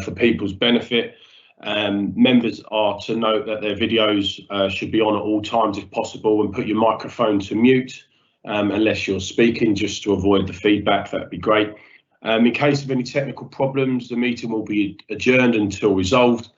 for people's benefit. Members are to note that their videos should be on at all times if possible, and put your microphone to mute unless you're speaking, just to avoid the feedback. That'd be great. In case of any technical problems, the meeting will be adjourned until resolved.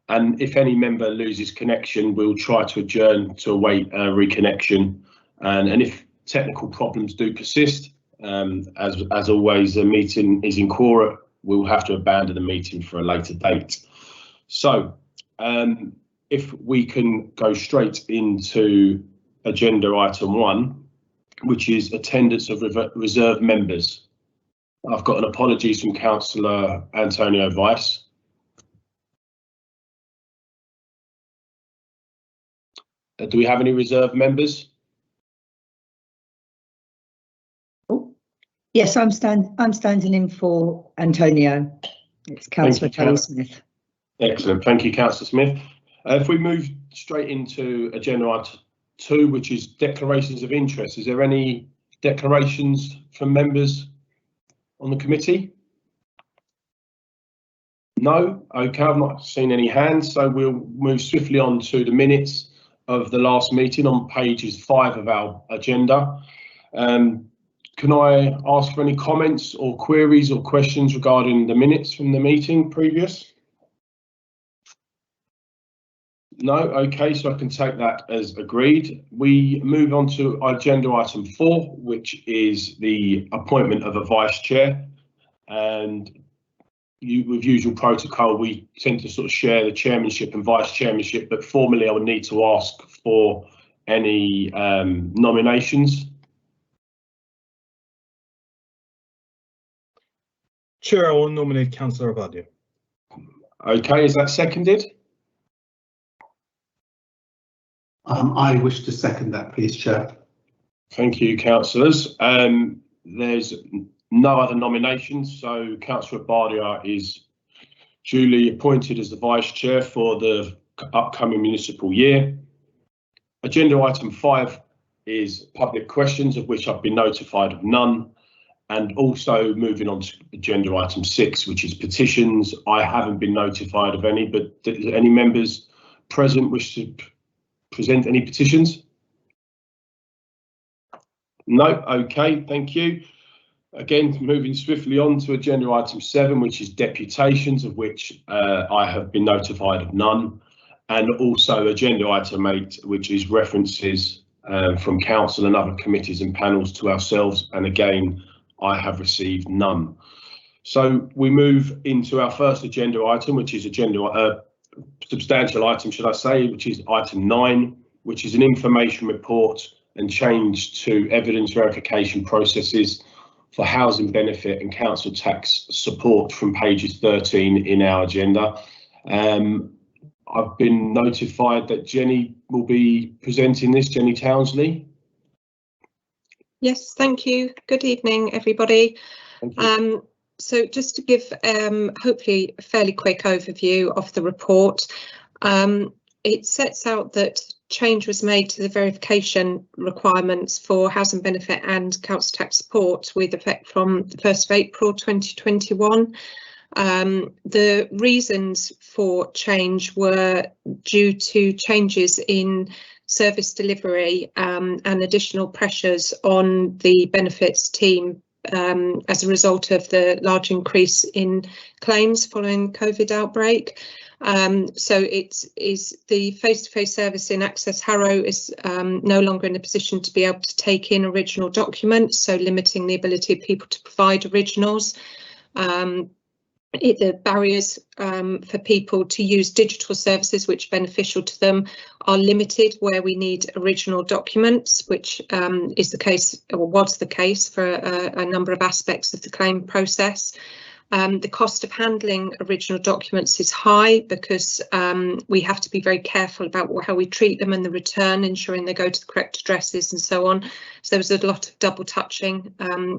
And if any member loses connection, we'll try to adjourn to await reconnection. And if technical problems do persist, as always, the meeting is in quorum. We'll have to abandon the meeting for a later date. So if we can go straight into agenda item 1, which is attendance of reserved members. I've got an apologies from Councillor Antonio Weiss. Do we have any reserved members? Oh, yes, I'm standing in for Antonio. It's Councillor Kelly Smith. Excellent, thank you, Councillor Smith. If we move straight into agenda item 2, which is declarations of interest. Is there any declarations from members on the committee? No? Okay, I've not seen any hands, so we'll move swiftly on to the minutes of the last meeting on pages 5 of our agenda. Can I ask for any comments or queries or questions regarding the minutes from the meeting previous? No? Okay, so I can take that as agreed. We move on to agenda item 4, which is the appointment of a vice chair. And with usual protocol, we tend to sort of share the chairmanship and vice chairmanship, but formally I would need to ask for any nominations. Chair, I will nominate Councillor Abadio. Okay, is that seconded? I wish to second that, please, Chair. Thank you, councillors. There's no other nominations, so Councillor Abadio is duly appointed as the vice chair for the upcoming municipal year. Agenda item 5 is public questions, of which I've been notified of none. And also moving on to agenda item 6, which is petitions. I haven't been notified of any, but do any members present wish to present any petitions? No? Okay, thank you. Again, moving swiftly on to agenda item 7, which is deputations, of which I have been notified of none. And also agenda item 8, which is references from council and other committees and panels to ourselves. And again, I have received none. So we move into our first agenda item, which is substantial item, should I say, which is item 9, which is an information report and change to evidence verification processes for housing benefit and council tax support from pages 13 in our agenda. I've been notified that Jenny will be presenting this, Jenny Townsley. Yes, thank you. Good evening, everybody. Thank you. So just to give hopefully a fairly quick overview of the report, it sets out that change was made to the verification requirements for housing benefit and council tax support with effect from the 1st of April 2021. The reasons for change were due to changes in service delivery and additional pressures on the benefits team as a result of the large increase in claims following COVID outbreak. So it is the face-to-face service in Access Harrow is no longer in a position to be able to take in original documents, so limiting the ability of people to provide originals. The barriers for people to use digital services which are beneficial to them are limited where we need original documents, which is the case or was the case for a number of aspects of the claim process. The cost of handling original documents is high because we have to be very careful about how we treat them and the return, ensuring they go to the correct addresses and so on. So there was a lot of double touching,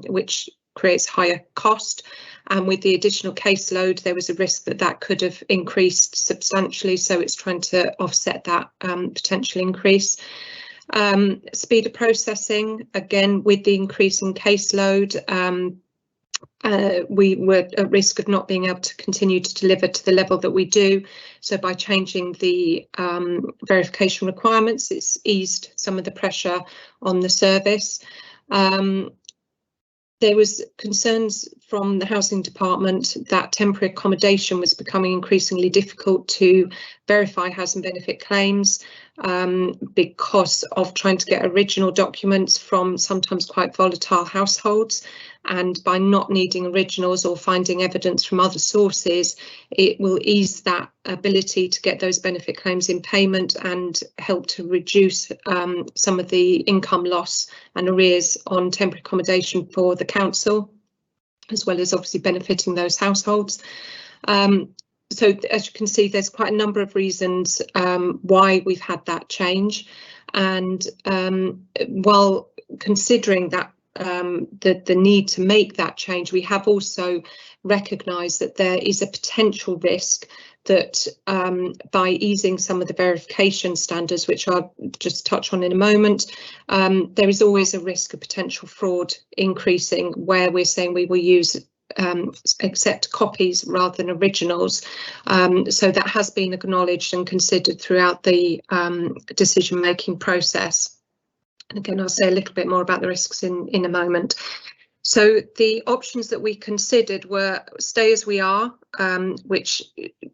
which creates higher cost. And with the additional caseload, there was a risk that that could have increased substantially. So it's trying to offset that potential increase. Speed of processing, again, with the increase in caseload, we were at risk of not being able to continue to deliver to the level that we do. So by changing the verification requirements, it's eased some of the pressure on the service. There was concerns from the housing department that temporary accommodation was becoming increasingly difficult to verify housing benefit claims because of trying to get original documents from sometimes quite volatile households. And by not needing originals or finding evidence from other sources, it will ease that ability to get those benefit claims in payment and help to reduce some of the income loss and arrears on temporary accommodation for the council, as well as obviously benefiting those households. So as you can see, there's quite a number of reasons why we've had that change. And while considering that the need to make that change, we have also recognised that there is a potential risk that by easing some of the verification standards, which I'll just touch on in a moment, there is always a risk of potential fraud increasing, where we're saying we will use accept copies rather than originals. So that has been acknowledged and considered throughout the decision-making process. And again, I'll say a little bit more about the risks in a moment. So the options that we considered were stay as we are, which,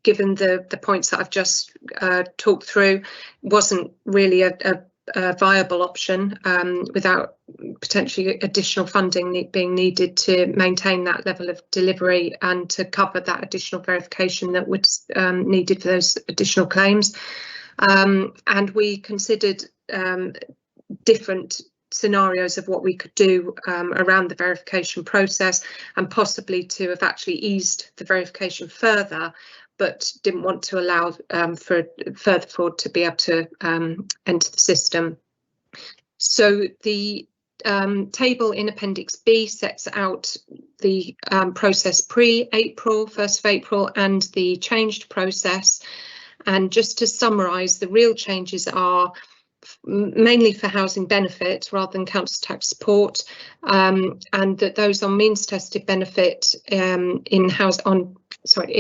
given the points that I've just talked through, wasn't really a viable option without potentially additional funding being needed to maintain that level of delivery and to cover that additional verification that was needed for those additional claims. And we considered different scenarios of what we could do around the verification process, and possibly to have actually eased the verification further, but didn't want to allow for further fraud to be able to enter the system. So the table in Appendix B sets out the process pre-April, 1st of April, and the changed process. And just to summarise, the real changes are mainly for housing benefit rather than council tax support, and that those on means tested benefit in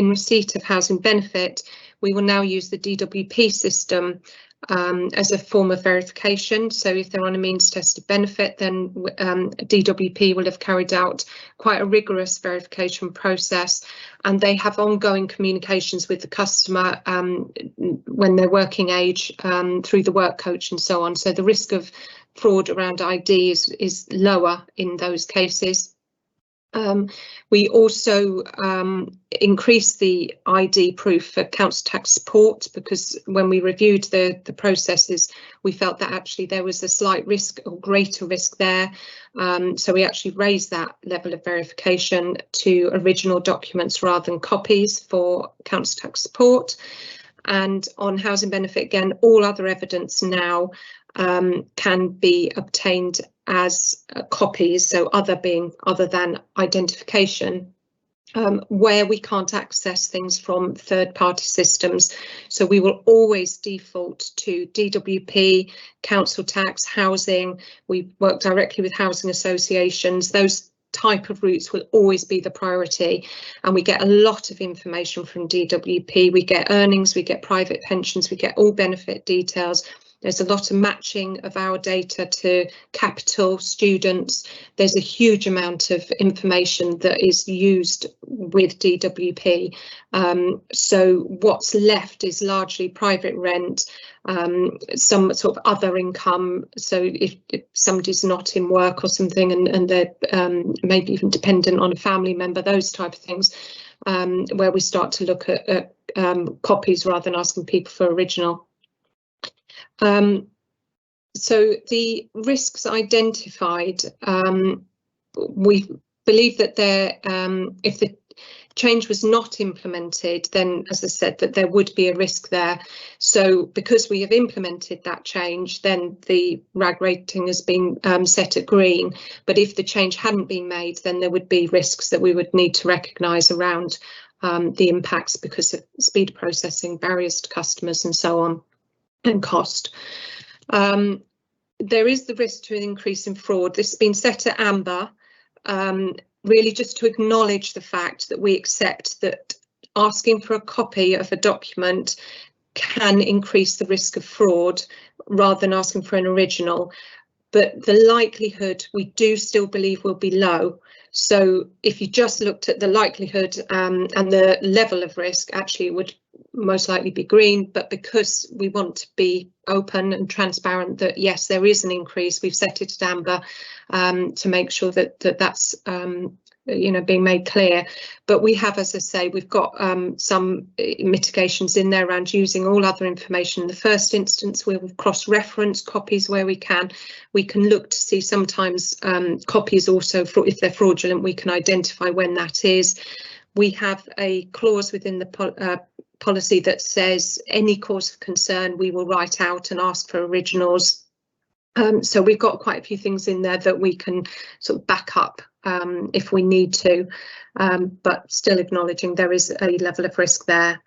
receipt of housing benefit, we will now use the DWP system as a form of verification. So if they're on a means tested benefit, then DWP will have carried out quite a rigorous verification process, and they have ongoing communications with the customer when they're working age through the work coach and so on. So the risk of fraud around ID is lower in those cases. We also increased the ID proof for council tax support, because when we reviewed the processes, we felt that actually there was a slight risk or greater risk there. So we actually raised that level of verification to original documents rather than copies for council tax support. And on housing benefit, again, all other evidence now can be obtained as copies, so other than identification, where we can't access things from third-party systems. So we will always default to DWP, council tax, housing. We work directly with housing associations. Those type of routes will always be the priority, and we get a lot of information from DWP. We get earnings, we get private pensions, we get all benefit details. There's a lot of matching of our data to capital, students. There's a huge amount of information that is used with DWP. So what's left is largely private rent, some sort of other income. So if somebody's not in work or something, and they're maybe even dependent on a family member, those type of things, where we start to look at copies rather than asking people for original. So the risks identified, we believe that if the change was not implemented, then, as I said, that there would be a risk there. So because we have implemented that change, then the RAG rating has been set at green. But if the change hadn't been made, then there would be risks that we would need to recognise around the impacts because of speed processing, barriers to customers and so on, and cost. There is the risk to an increase in fraud. This has been set at amber. really just to acknowledge the fact that we accept that asking for a copy of a document can increase the risk of fraud rather than asking for an original. But the likelihood we do still believe will be low. So if you just looked at the likelihood and the level of risk, actually it would most likely be green. But because we want to be open and transparent that yes, there is an increase, we've set it at amber to make sure that that's being made clear. But we have, as I say, we've got some mitigations in there around using all other information. In the first instance, we'll cross-reference copies where we can. We can look to see sometimes copies also, if they're fraudulent, we can identify when that is. We have a clause within the policy that says any cause of concern we will write out and ask for originals. So we've got quite a few things in there that we can sort of back up if we need to, but still acknowledging there is a level of risk there.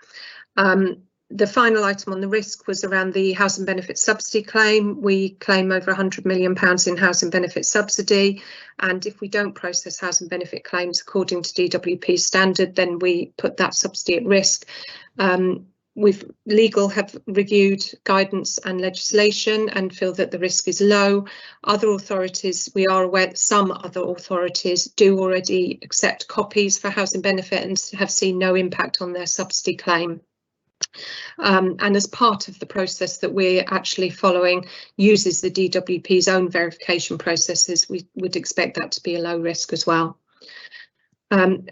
The final item on the risk was around the housing benefit subsidy claim. We claim over £100 million in housing benefit subsidy, and if we don't process housing benefit claims according to DWP standard, then we put that subsidy at risk. Legal have reviewed guidance and legislation and feel that the risk is low. Other authorities, we are aware that some other authorities do already accept copies for housing benefit and have seen no impact on their subsidy claim. And as part of the process that we're actually following uses the DWP's own verification processes, we would expect that to be a low risk as well.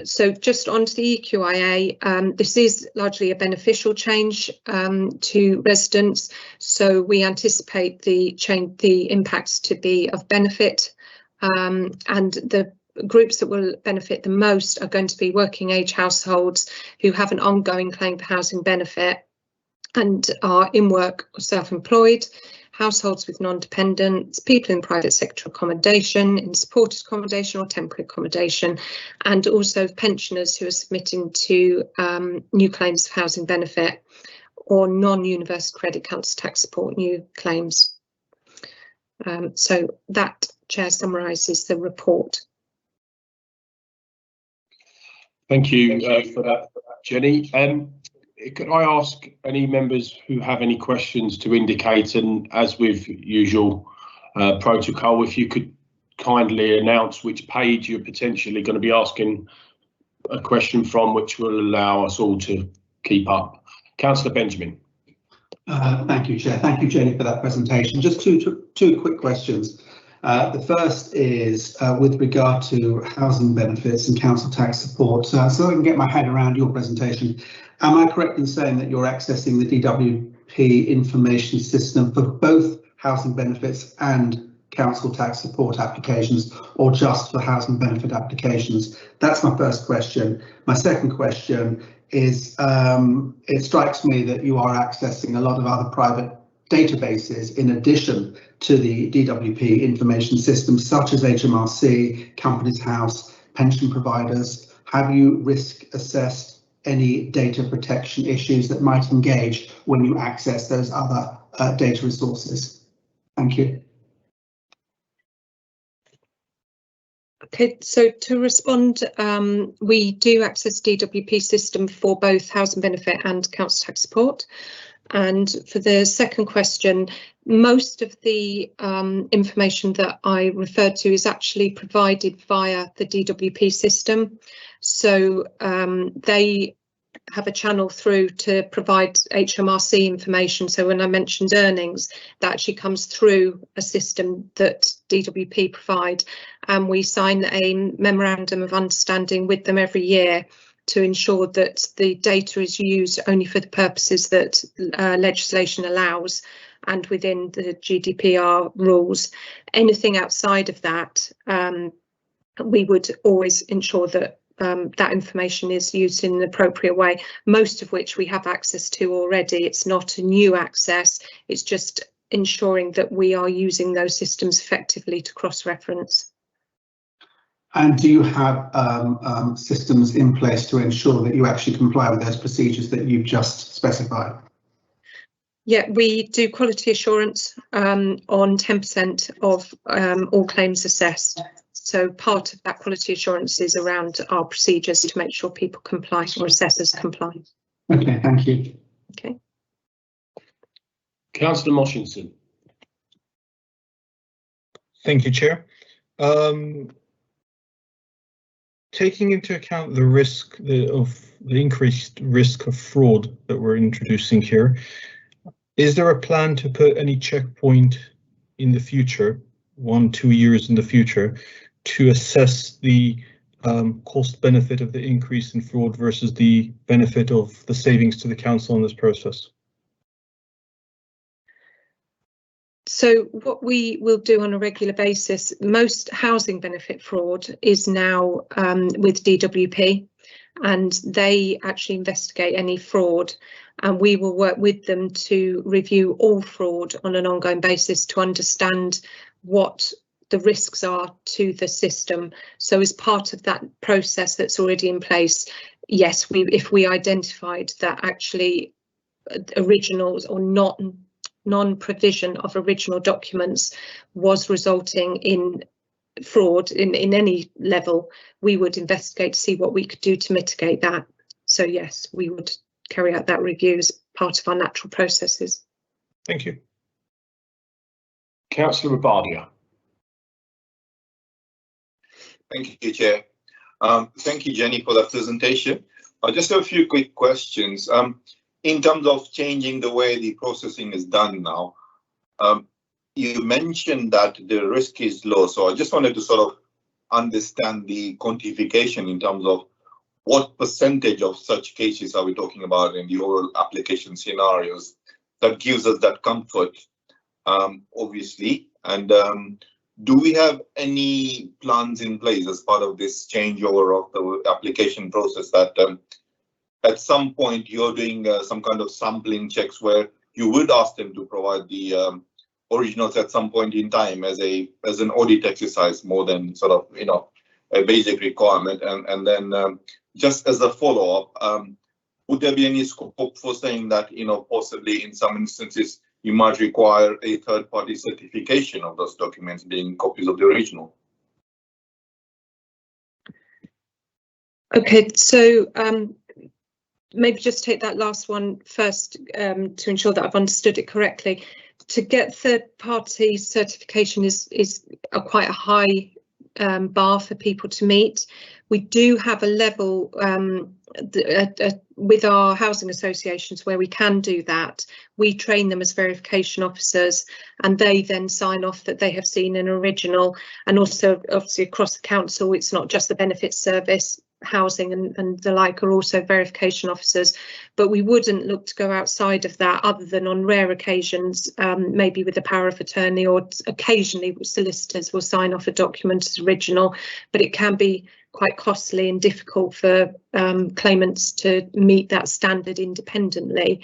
So just onto the EQIA, this is largely a beneficial change to residents, so we anticipate the impacts to be of benefit, and the groups that will benefit the most are going to be working age households who have an ongoing claim for housing benefit and are in work or self-employed, households with non-dependents, people in private sector accommodation, in supported accommodation or temporary accommodation, and also pensioners who are submitting to new claims for housing benefit or non-universal credit council tax support new claims. So that, Chair, summarises the report. Thank you for that, Jenny. Could I ask any members who have any questions to indicate, and as with usual protocol, if you could kindly announce which page you're potentially going to be asking a question from, which will allow us all to keep up. Councillor Benjamin. Thank you, Chair. Thank you, Jenny, for that presentation. Just two quick questions. The first is with regard to housing benefits and council tax support. So I can get my head around your presentation. Am I correct in saying that you're accessing the DWP information system for both housing benefits and council tax support applications, or just for housing benefit applications? That's my first question. My second question is, it strikes me that you are accessing a lot of other private databases in addition to the DWP information systems, such as HMRC, Companies House, pension providers. Have you risk assessed any data protection issues that might engage when you access those other data resources? Thank you. Okay, so to respond, we do access DWP system for both housing benefit and council tax support. And for the second question, most of the information that I referred to is actually provided via the DWP system. So they have a channel through to provide HMRC information. So when I mentioned earnings, that actually comes through a system that DWP provide, and we sign a memorandum of understanding with them every year to ensure that the data is used only for the purposes that legislation allows and within the GDPR rules. Anything outside of that, we would always ensure that that information is used in an appropriate way, most of which we have access to already. It's not a new access, it's just ensuring that we are using those systems effectively to cross-reference. And do you have systems in place to ensure that you actually comply with those procedures that you've just specified? Yeah, we do quality assurance on 10% of all claims assessed. So part of that quality assurance is around our procedures to make sure people comply or assessors comply. Okay, thank you. Okay. Councillor Moshinson. Thank you, Chair. Taking into account the risk of the increased risk of fraud that we're introducing here, is there a plan to put any checkpoint in the future, 1-2 years in the future, to assess the cost benefit of the increase in fraud versus the benefit of the savings to the council in this process? So what we will do on a regular basis, most housing benefit fraud is now with DWP, and they actually investigate any fraud, and we will work with them to review all fraud on an ongoing basis to understand what the risks are to the system. So as part of that process that's already in place, yes, if we identified that actually originals or non-provision of original documents was resulting in fraud in any level, we would investigate to see what we could do to mitigate that. So yes, we would carry out that review as part of our natural processes. Thank you. Councillor Rabadia. Thank you, Chair. Thank you, Jenny, for that presentation. Just a few quick questions. In terms of changing the way the processing is done now, you mentioned that the risk is low. So I just wanted to sort of understand the quantification in terms of what percentage of such cases are we talking about in the oral application scenarios that gives us that comfort, obviously. And do we have any plans in place as part of this changeover of the application process that at some point you're doing some kind of sampling checks where you would ask them to provide the originals at some point in time as an audit exercise more than sort of, you know, a basic requirement? And then just as a follow-up, would there be any scope for saying that, you know, possibly in some instances you might require a third-party certification of those documents being copies of the original? Okay, so maybe just take that last one first to ensure that I've understood it correctly. To get third-party certification is quite a high bar for people to meet. We do have a level with our housing associations where we can do that. We train them as verification officers, and they then sign off that they have seen an original. And also, obviously, across the council, it's not just the benefits service. Housing and the like are also verification officers, but we wouldn't look to go outside of that other than on rare occasions, maybe with a power of attorney, or occasionally solicitors will sign off a document as original, but it can be quite costly and difficult for claimants to meet that standard independently.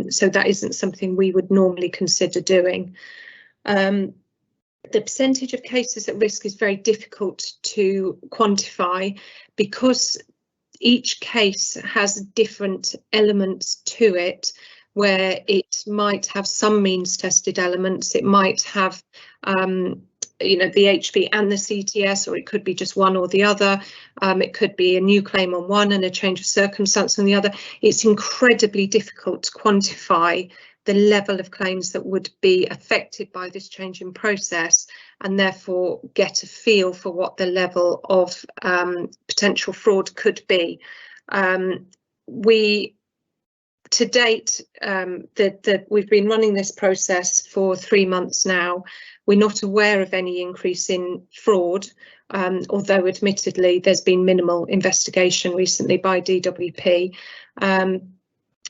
So that isn't something we would normally consider doing. The percentage of cases at risk is very difficult to quantify because each case has different elements to it, where it might have some means tested elements, it might have you know, the HV and the CTS, or it could be just one or the other. It could be a new claim on one and a change of circumstance on the other. It's incredibly difficult to quantify the level of claims that would be affected by this change in process, and therefore get a feel for what the level of potential fraud could be. To date, we've been running this process for 3 months now. We're not aware of any increase in fraud, although admittedly there's been minimal investigation recently by DWP.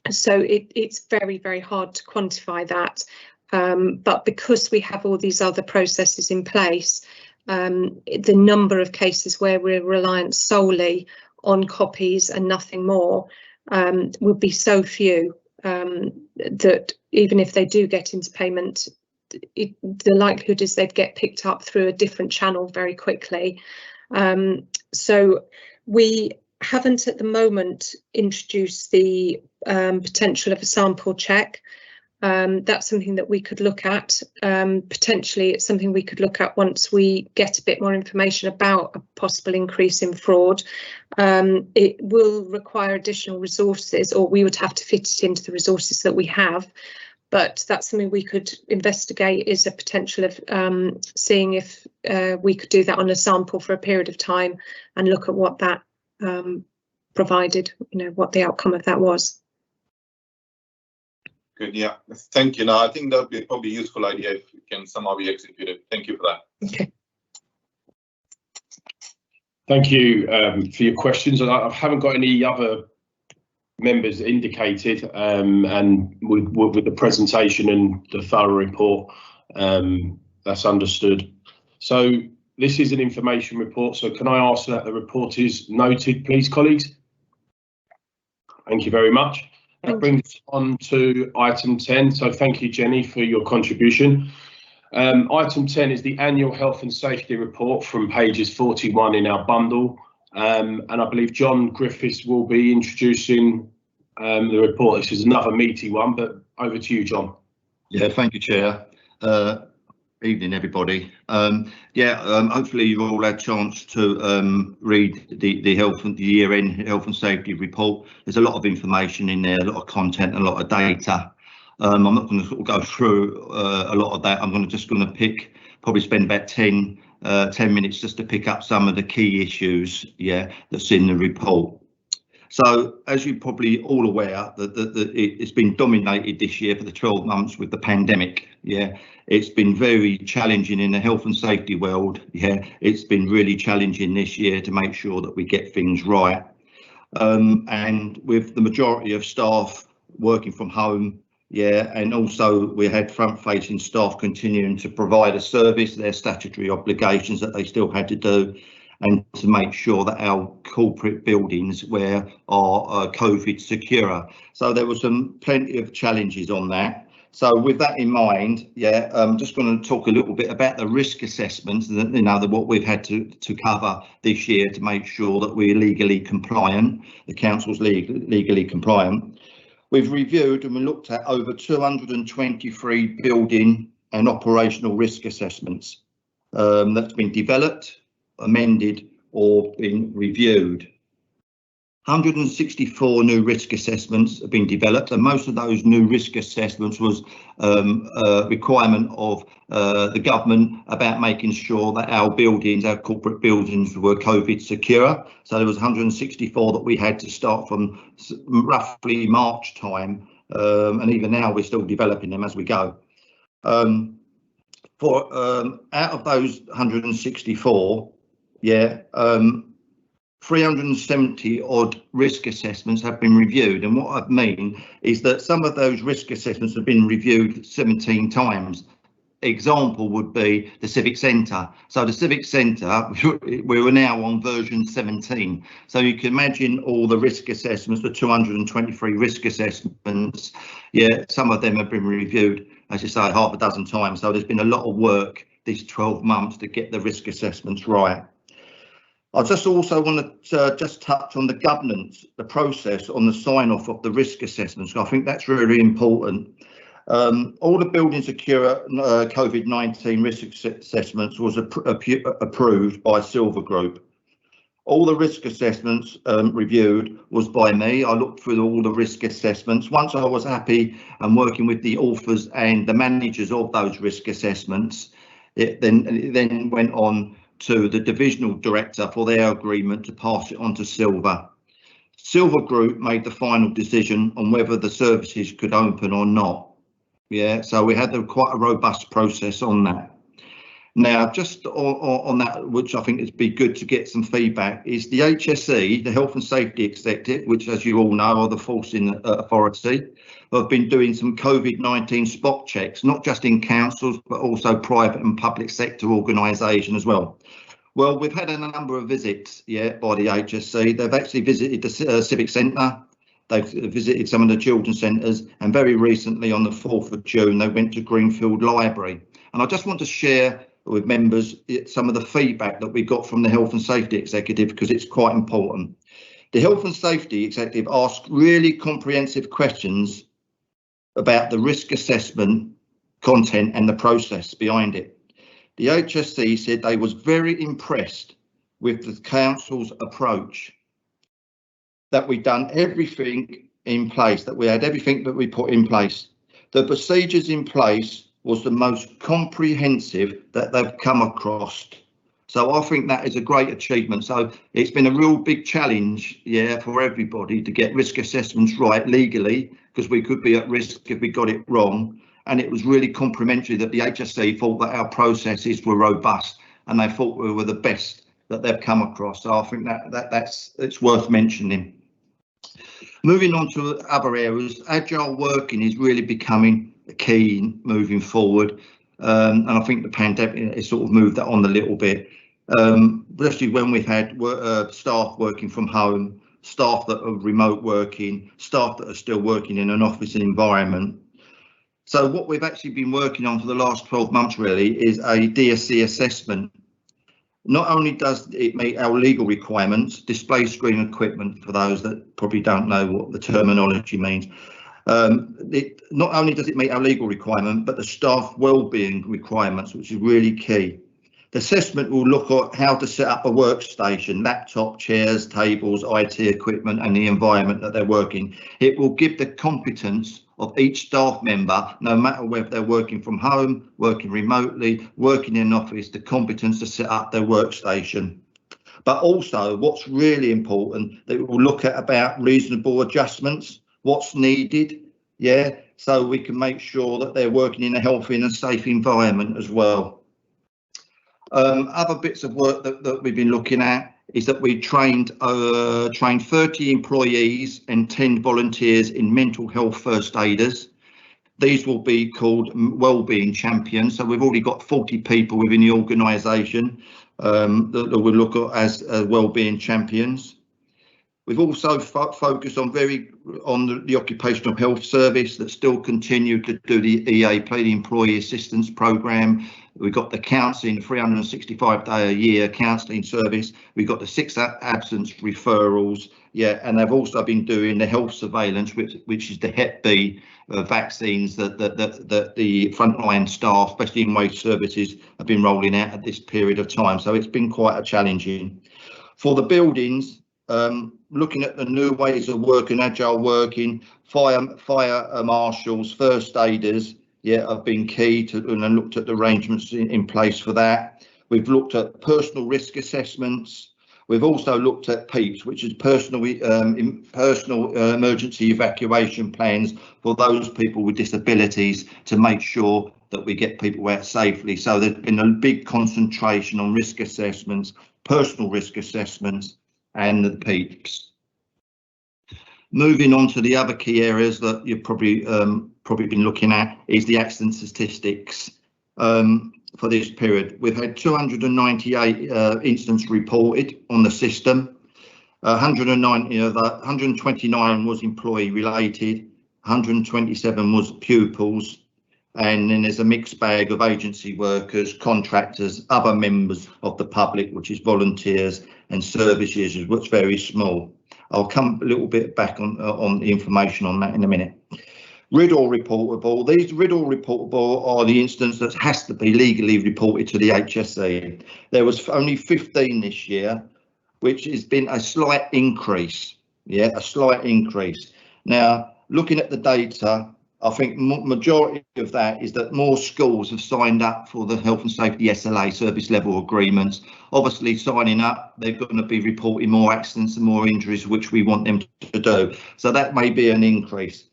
So it's very, very hard to quantify that. But because we have all these other processes in place, the number of cases where we're reliant solely on copies and nothing more would be so few that even if they do get into payment, the likelihood is they'd get picked up through a different channel very quickly. So we haven't at the moment introduced the potential of a sample check. That's something that we could look at. Potentially, it's something we could look at once we get a bit more information about a possible increase in fraud. It will require additional resources, or we would have to fit it into the resources that we have. But that's something we could investigate, is a potential of seeing if we could do that on a sample for a period of time and look at what that provided, what the outcome of that was. Good, yeah, thank you. Now, I think that would be probably a useful idea if it can somehow be executed. Thank you for that. Okay. Thank you for your questions. I haven't got any other members indicated, and with the presentation and the thorough report, that's understood. So this is an information report, so can I ask that the report is noted, please, colleagues? Thank you very much. That brings us on to item 10. So thank you, Jenny, for your contribution. Item 10 is the annual health and safety report from pages 41 in our bundle. And I believe John Griffiths will be introducing the report. This is another meaty one, but over to you, John. Yeah, thank you, Chair. Evening, everybody. Hopefully you've all had a chance to read the year-end health and safety report. There's a lot of information in there, a lot of content, a lot of data. I'm not going to sort of go through a lot of that. I'm just going to probably spend about 10 minutes just to pick up some of the key issues, that's in the report. So, as you're probably all aware, that it's been dominated this year for the 12 months with the pandemic. It's been very challenging in the health and safety world. It's been really challenging this year to make sure that we get things right. And with the majority of staff working from home, and also we had front-facing staff continuing to provide a service, their statutory obligations that they still had to do, and to make sure that our corporate buildings are COVID secure. So there was plenty of challenges on that. So with that in mind, I'm just going to talk a little bit about the risk assessments, what we've had to cover this year to make sure that we're legally compliant, the council's legally compliant. We've reviewed and we looked at over 223 building and operational risk assessments that's been developed, amended or been reviewed. 164 new risk assessments have been developed, and most of those new risk assessments was a requirement of the government about making sure that our corporate buildings were COVID secure. So there was 164 that we had to start from roughly March time, and even now we're still developing them as we go. Out of those 164, 370 odd risk assessments have been reviewed, and what I mean is that some of those risk assessments have been reviewed 17 times. Example would be the Civic Centre. So the Civic Centre, we were now on version 17. So you can imagine all the risk assessments, the 223 risk assessments. Some of them have been reviewed, as you say, half a dozen times. So there's been a lot of work these 12 months to get the risk assessments right. I just also want to just touch on the governance, the process on the sign off of the risk assessments. I think that's really important. All the building secure COVID-19 risk assessments was approved by Silver Group. All the risk assessments reviewed was by me. I looked through all the risk assessments. Once I was happy and working with the authors and the managers of those risk assessments, it then went on to the divisional director for their agreement to pass it on to Silver. Silver Group made the final decision on whether the services could open or not. So we had quite a robust process on that. Now, just on that, which I think it'd be good to get some feedback, is the HSE, the Health and Safety Executive, which, as you all know, are the forcing authority, have been doing some COVID-19 spot checks, not just in councils, but also private and public sector organisation as well. Well, we've had a number of visits, by the HSE. They've actually visited the Civic Centre. They've visited some of the children's centres, and very recently on the 4th of June, they went to Greenfield Library. And I just want to share with members some of the feedback that we got from the Health and Safety Executive, because it's quite important. The Health and Safety Executive asked really comprehensive questions about the risk assessment content and the process behind it. The HSE said they was very impressed with the council's approach, that we'd done everything in place, that we had everything that we put in place. The procedures in place was the most comprehensive that they've come across. So I think that is a great achievement. So it's been a real big challenge, yeah, for everybody to get risk assessments right legally, because we could be at risk if we got it wrong. And it was really complimentary that the HSE thought that our processes were robust, and they thought we were the best that they've come across. So I think it's worth mentioning. Moving on to other areas, agile working is really becoming key moving forward, and I think the pandemic has sort of moved that on a little bit, especially when we've had staff working from home, staff that are remote working, staff that are still working in an office environment. So what we've actually been working on for the last 12 months really is a DSC assessment. Not only does it meet our legal requirements, display screen equipment, for those that probably don't know what the terminology means, not only does it meet our legal requirement, but the staff wellbeing requirements, which is really key. The assessment will look at how to set up a workstation, laptop, chairs, tables, IT equipment, and the environment that they're working. It will give the competence of each staff member, no matter whether they're working from home, working remotely, working in an office, the competence to set up their workstation. But also what's really important, that we'll look at about reasonable adjustments, what's needed, yeah, so we can make sure that they're working in a healthy and a safe environment as well. Other bits of work that we've been looking at is that we trained 30 employees and 10 volunteers in mental health first aiders. These will be called Wellbeing champions. So we've already got 40 people within the organisation that we'll look at as Wellbeing champions. We've also focused on the occupational health service that still continue to do the EAP, the Employee Assistance Programme. We've got the counselling, 365-day a year counselling service. We've got the 6 absence referrals, yeah, and they've also been doing the health surveillance, which is the Hep B vaccines that the frontline staff, especially in wage services, have been rolling out at this period of time. So it's been quite a challenging. For the buildings, looking at the new ways of working, agile working, fire marshals, first aiders, yeah, have been key to, and looked at the arrangements in place for that. We've looked at personal risk assessments. We've also looked at PEEPs, which is personal emergency evacuation plans for those people with disabilities, to make sure that we get people out safely. So there's been a big concentration on risk assessments, personal risk assessments, and the PEEPs. Moving on to the other key areas that you've probably been looking at is the accident statistics for this period. We've had 298 incidents reported on the system. 129 was employee related, 127 was pupils, and then there's a mixed bag of agency workers, contractors, other members of the public, which is volunteers, and service users, which is very small. I'll come a little bit back on the information on that in a minute. RIDDOR reportable. These RIDDOR reportable are the incidents that has to be legally reported to the HSE. There was only 15 this year, which has been a slight increase. Yeah, a slight increase. Now, looking at the data, I think majority of that is that more schools have signed up for the health and safety SLA service level agreements. Obviously signing up, they're going to be reporting more accidents and more injuries, which we want them to do. So that may be an increase.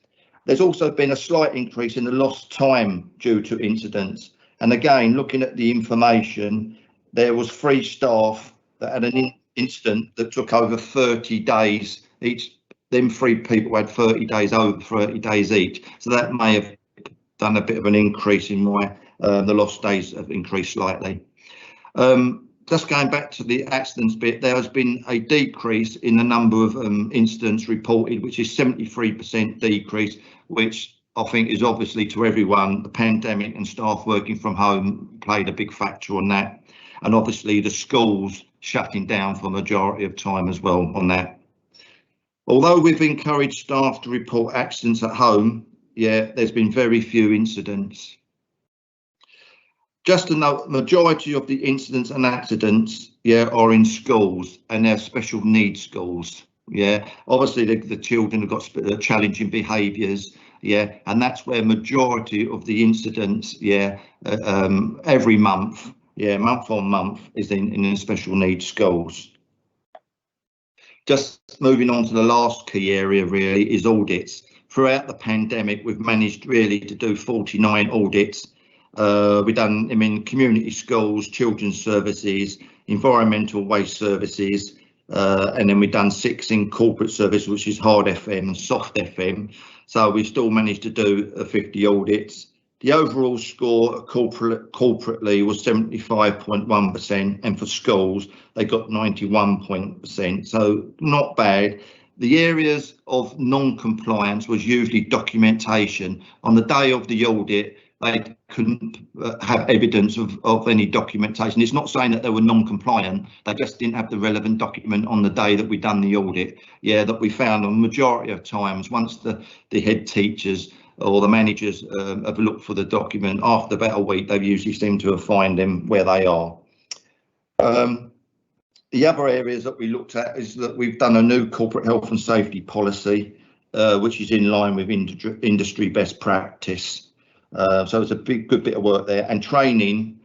There's also been a slight increase in the lost time due to incidents. And again, looking at the information, there was 3 staff that had an incident that took over 30 days each. Them 3 people had 30 days, over 30 days each. So that may have done a bit of an increase in my, the lost days have increased slightly. Just going back to the accidents bit, there has been a decrease in the number of incidents reported, which is 73% decrease, which I think is obviously to everyone, the pandemic and staff working from home played a big factor on that. And obviously the schools shutting down for a majority of time as well on that. Although we've encouraged staff to report accidents at home, yeah, there's been very few incidents. Just to note, majority of the incidents and accidents, yeah, are in schools, and they're special needs schools. Yeah, obviously the children have got challenging behaviours. Yeah, and that's where majority of the incidents, yeah, every month, yeah, month on month, is in the special needs schools. Just moving on to the last key area really is audits. Throughout the pandemic, we've managed really to do 49 audits. We've done them in community schools, children's services, environmental waste services, and then we've done 6 in corporate service, which is hard FM and soft FM. So we still managed to do 50 audits. The overall score corporately was 75.1%, and for schools they got 91%, so not bad. The areas of non-compliance was usually documentation. On the day of the audit, they couldn't have evidence of any documentation. It's not saying that they were non-compliant, they just didn't have the relevant document on the day that we done the audit. Yeah, that we found on the majority of times, once the head teachers or the managers have looked for the document, after about a week, they've usually seemed to have found them where they are. The other areas that we looked at is that we've done a new corporate health and safety policy, which is in line with industry best practice. So it's a good bit of work there. And training,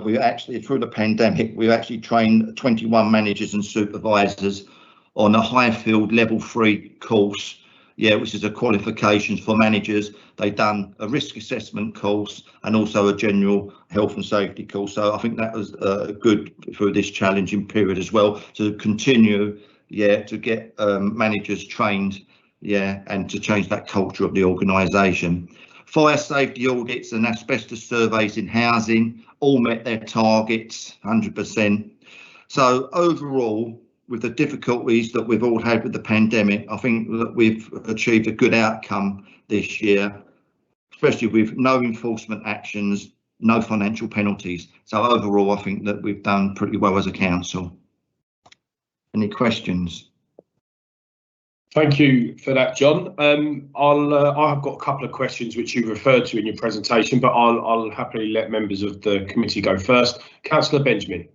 we actually, through the pandemic, we actually trained 21 managers and supervisors on a Highfield level 3 course, yeah, which is a qualification for managers. They've done a risk assessment course and also a general health and safety course. So I think that was good for this challenging period as well, to continue, yeah, to get managers trained, yeah, and to change that culture of the organisation. Fire safety audits and asbestos surveys in housing all met their targets, 100%. So overall, with the difficulties that we've all had with the pandemic, I think that we've achieved a good outcome this year, especially with no enforcement actions, no financial penalties. So overall, I think that we've done pretty well as a council. Any questions? Thank you for that, John. I've got a couple of questions which you referred to in your presentation, but I'll happily let members of the committee go first. Councillor Benjamin.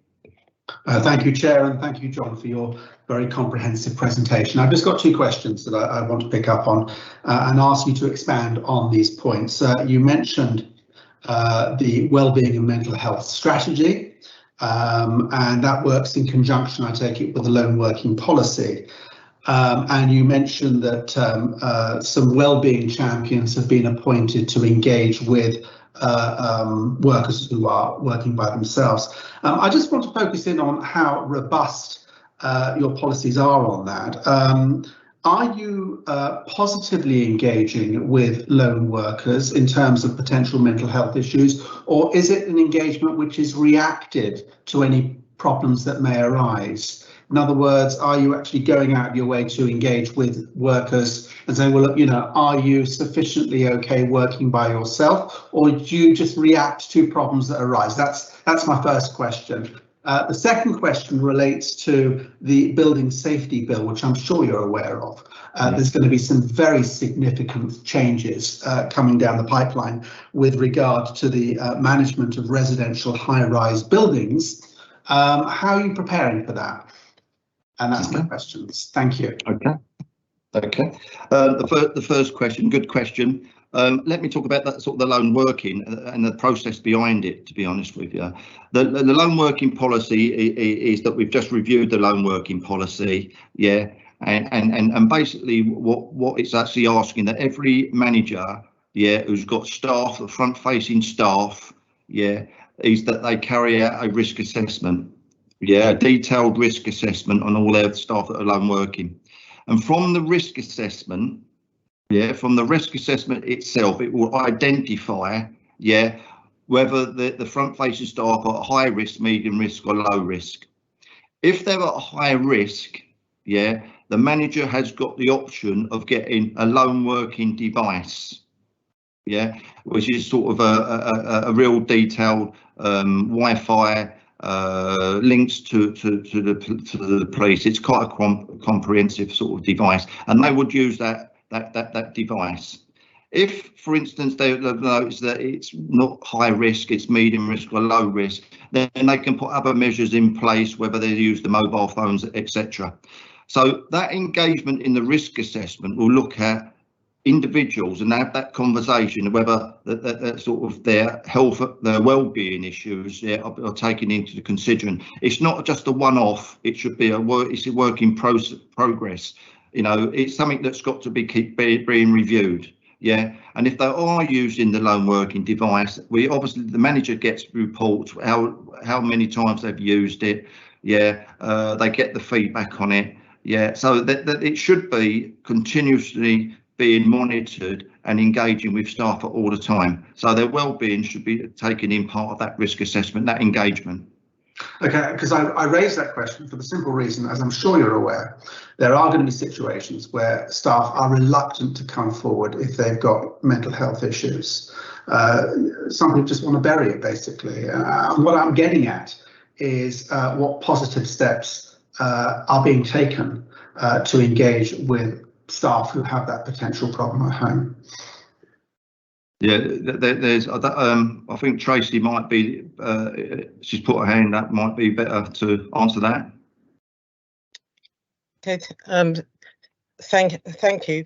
Thank you, Chair, and thank you, John, for your very comprehensive presentation. I've just got 2 questions that I want to pick up on and ask you to expand on these points. You mentioned the wellbeing and mental health strategy, and that works in conjunction, I take it, with the lone working policy. And you mentioned that some wellbeing champions have been appointed to engage with workers who are working by themselves. I just want to focus in on how robust your policies are on that. Are you positively engaging with lone workers in terms of potential mental health issues, or is it an engagement which is reactive to any problems that may arise? In other words, are you actually going out of your way to engage with workers and saying, well, look, you know, are you sufficiently okay working by yourself, or do you just react to problems that arise? That's my first question. The second question relates to the building safety bill, which I'm sure you're aware of. There's going to be some very significant changes coming down the pipeline with regard to the management of residential high-rise buildings. How are you preparing for that? And that's my questions. Thank you. Okay. The first question, good question. Let me talk about that sort of the lone working and the process behind it, to be honest with you. The lone working policy is that we've just reviewed the lone working policy, yeah, and basically what it's actually asking that every manager, yeah, who's got staff, the front facing staff, yeah, is that they carry out a risk assessment. Yeah, a detailed risk assessment on all their staff that are lone working. And from the risk assessment, yeah, from the risk assessment itself, it will identify, yeah, whether the front facing staff are at high risk, medium risk or low risk. If they're at high risk, yeah, the manager has got the option of getting a lone working device, yeah, which is sort of a real detailed Wi-Fi links to the police. It's quite a comprehensive sort of device, and they would use that device. If, for instance, they notice that it's not high risk, it's medium risk or low risk, then they can put other measures in place, whether they use the mobile phones, etc. So that engagement in the risk assessment will look at individuals and have that conversation whether that sort of their health, their well-being issues are taken into consideration. It's not just a one-off. It should be it's a work in progress. You know, it's something that's got to keep being reviewed. Yeah, and if they are using the lone working device, we obviously, the manager gets reports how many times they've used it. Yeah, they get the feedback on it. Yeah, so that it should be continuously being monitored and engaging with staff at all the time. So their well-being should be taken in part of that risk assessment, that engagement. Okay, because I raised that question for the simple reason, as I'm sure you're aware, there are going to be situations where staff are reluctant to come forward if they've got mental health issues. Some people just want to bury it, basically. What I'm getting at is what positive steps are being taken to engage with staff who have that potential problem at home. Yeah, there's. I think Tracy might be. She's put her hand up. Might be better to answer that. Okay. Thank you.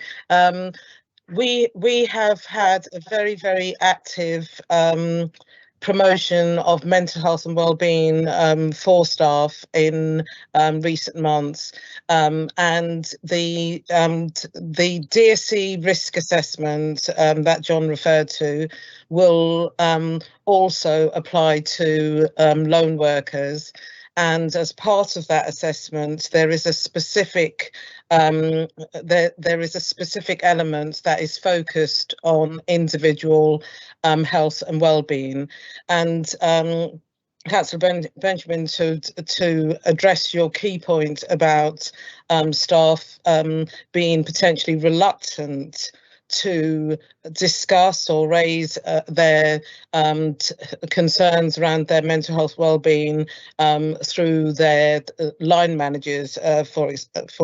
We have had a very active promotion of mental health and wellbeing for staff in recent months, and the DSE risk assessment that John referred to will also apply to lone workers. And as part of that assessment, there is a specific there is a specific element that is focused on individual health and well-being. And Councillor Benjamin, to address your key point about staff being potentially reluctant to discuss or raise their concerns around their mental health well-being through their line managers, for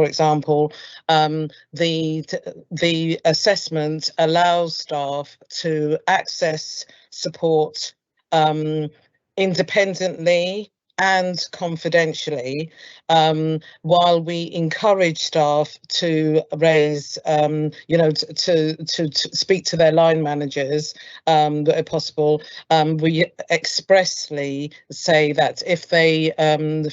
example, the assessment allows staff to access support independently and confidentially, while we encourage staff to raise, to speak to their line managers where possible. We expressly say that if they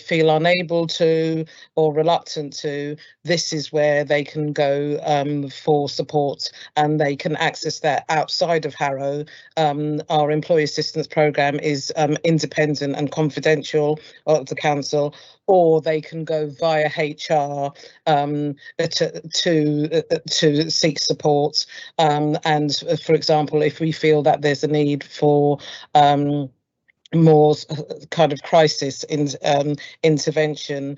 feel unable to or reluctant to, this is where they can go for support, and they can access that outside of Harrow. Our employee assistance programme is independent and confidential of the council, or they can go via HR to seek support. And for example, if we feel that there's a need for more kind of crisis intervention,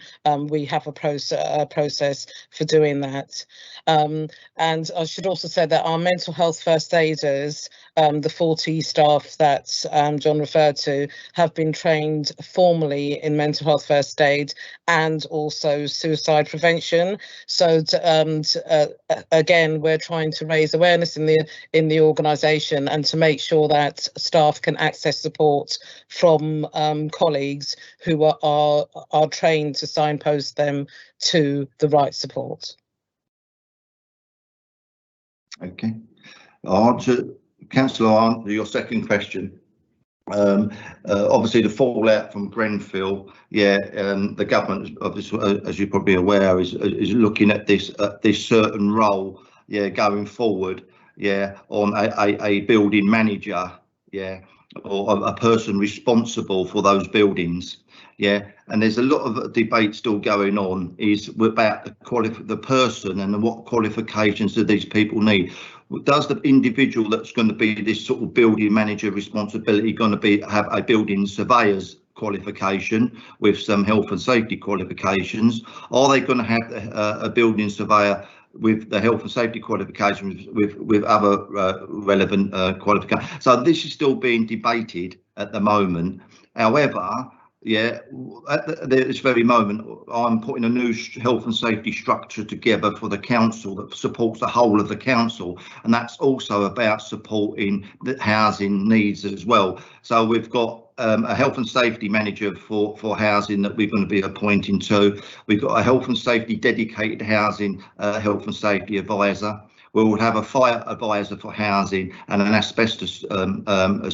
we have a process for doing that. And I should also say that our mental health first aiders, the 40 staff that John referred to, have been trained formally in mental health first aid and also suicide prevention. So again, we're trying to raise awareness in the organisation and to make sure that staff can access support from colleagues who are trained to signpost them to the right support. Okay, Councillor, I'll answer your second question. Obviously, the fallout from Grenfell, the government, as you're probably aware, is looking at this certain role, going forward, on a building manager, or a person responsible for those buildings. And there's a lot of debate still going on is about the person and what qualifications do these people need. Does the individual that's going to be this sort of building manager responsibility going to have a building surveyor's qualification with some health and safety qualifications? Are they going to have a building surveyor with the health and safety qualifications with other relevant qualifications? So this is still being debated at the moment. However, yeah, at this very moment, I'm putting a new health and safety structure together for the council that supports the whole of the council, and that's also about supporting the housing needs as well. So we've got a health and safety manager for housing that we're going to be appointing to. We've got a health and safety dedicated housing health and safety advisor. We will have a fire advisor for housing and an asbestos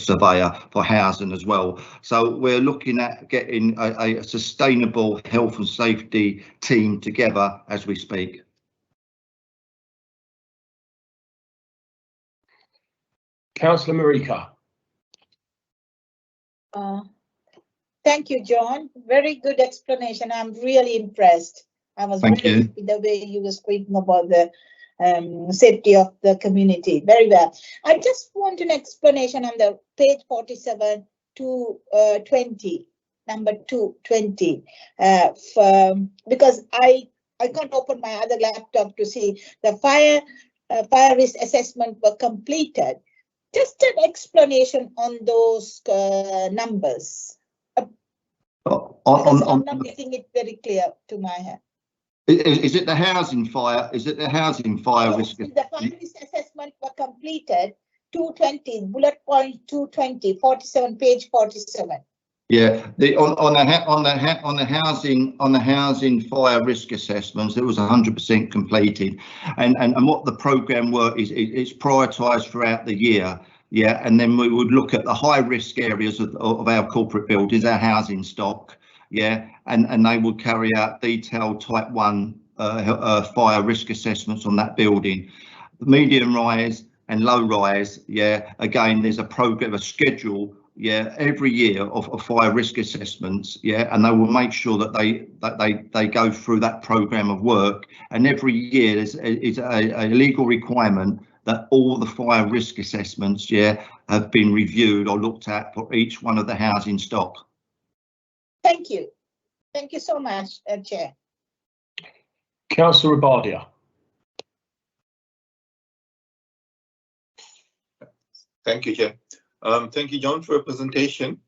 surveyor for housing as well. So we're looking at getting a sustainable health and safety team together as we speak. Councillor Marika. Thank you, John. Very good explanation. I'm really impressed. I was Thank very you. happy the way you were speaking about the safety of the community. Very well. I just want an explanation on the page 47 to 20, number 220, because I can't open my other laptop to see the fire risk assessment were completed. Just an explanation on those numbers. I'm not getting it very clear to my head. Is it the housing fire? Is it the housing fire risk? The fire risk assessment were completed. 220 bullet point 220 47 page 47. Yeah, on the housing fire risk assessments, it was 100% completed, and what the program work is, it's prioritised throughout the year. Yeah, and then we would look at the high risk areas of our corporate buildings, our housing stock. Yeah, and they would carry out detailed type 1 fire risk assessments on that building. Medium rise and low rise, yeah, again, there's a program, a schedule, yeah, every year of fire risk assessments, yeah, and they will make sure that they go through that program of work, and every year there's a legal requirement that all the fire risk assessments, yeah, have been reviewed or looked at for each one of the housing stock. Thank you. Thank you so much, Chair. Councillor Abadia. Thank you, Chair. Thank you, John, for your presentation.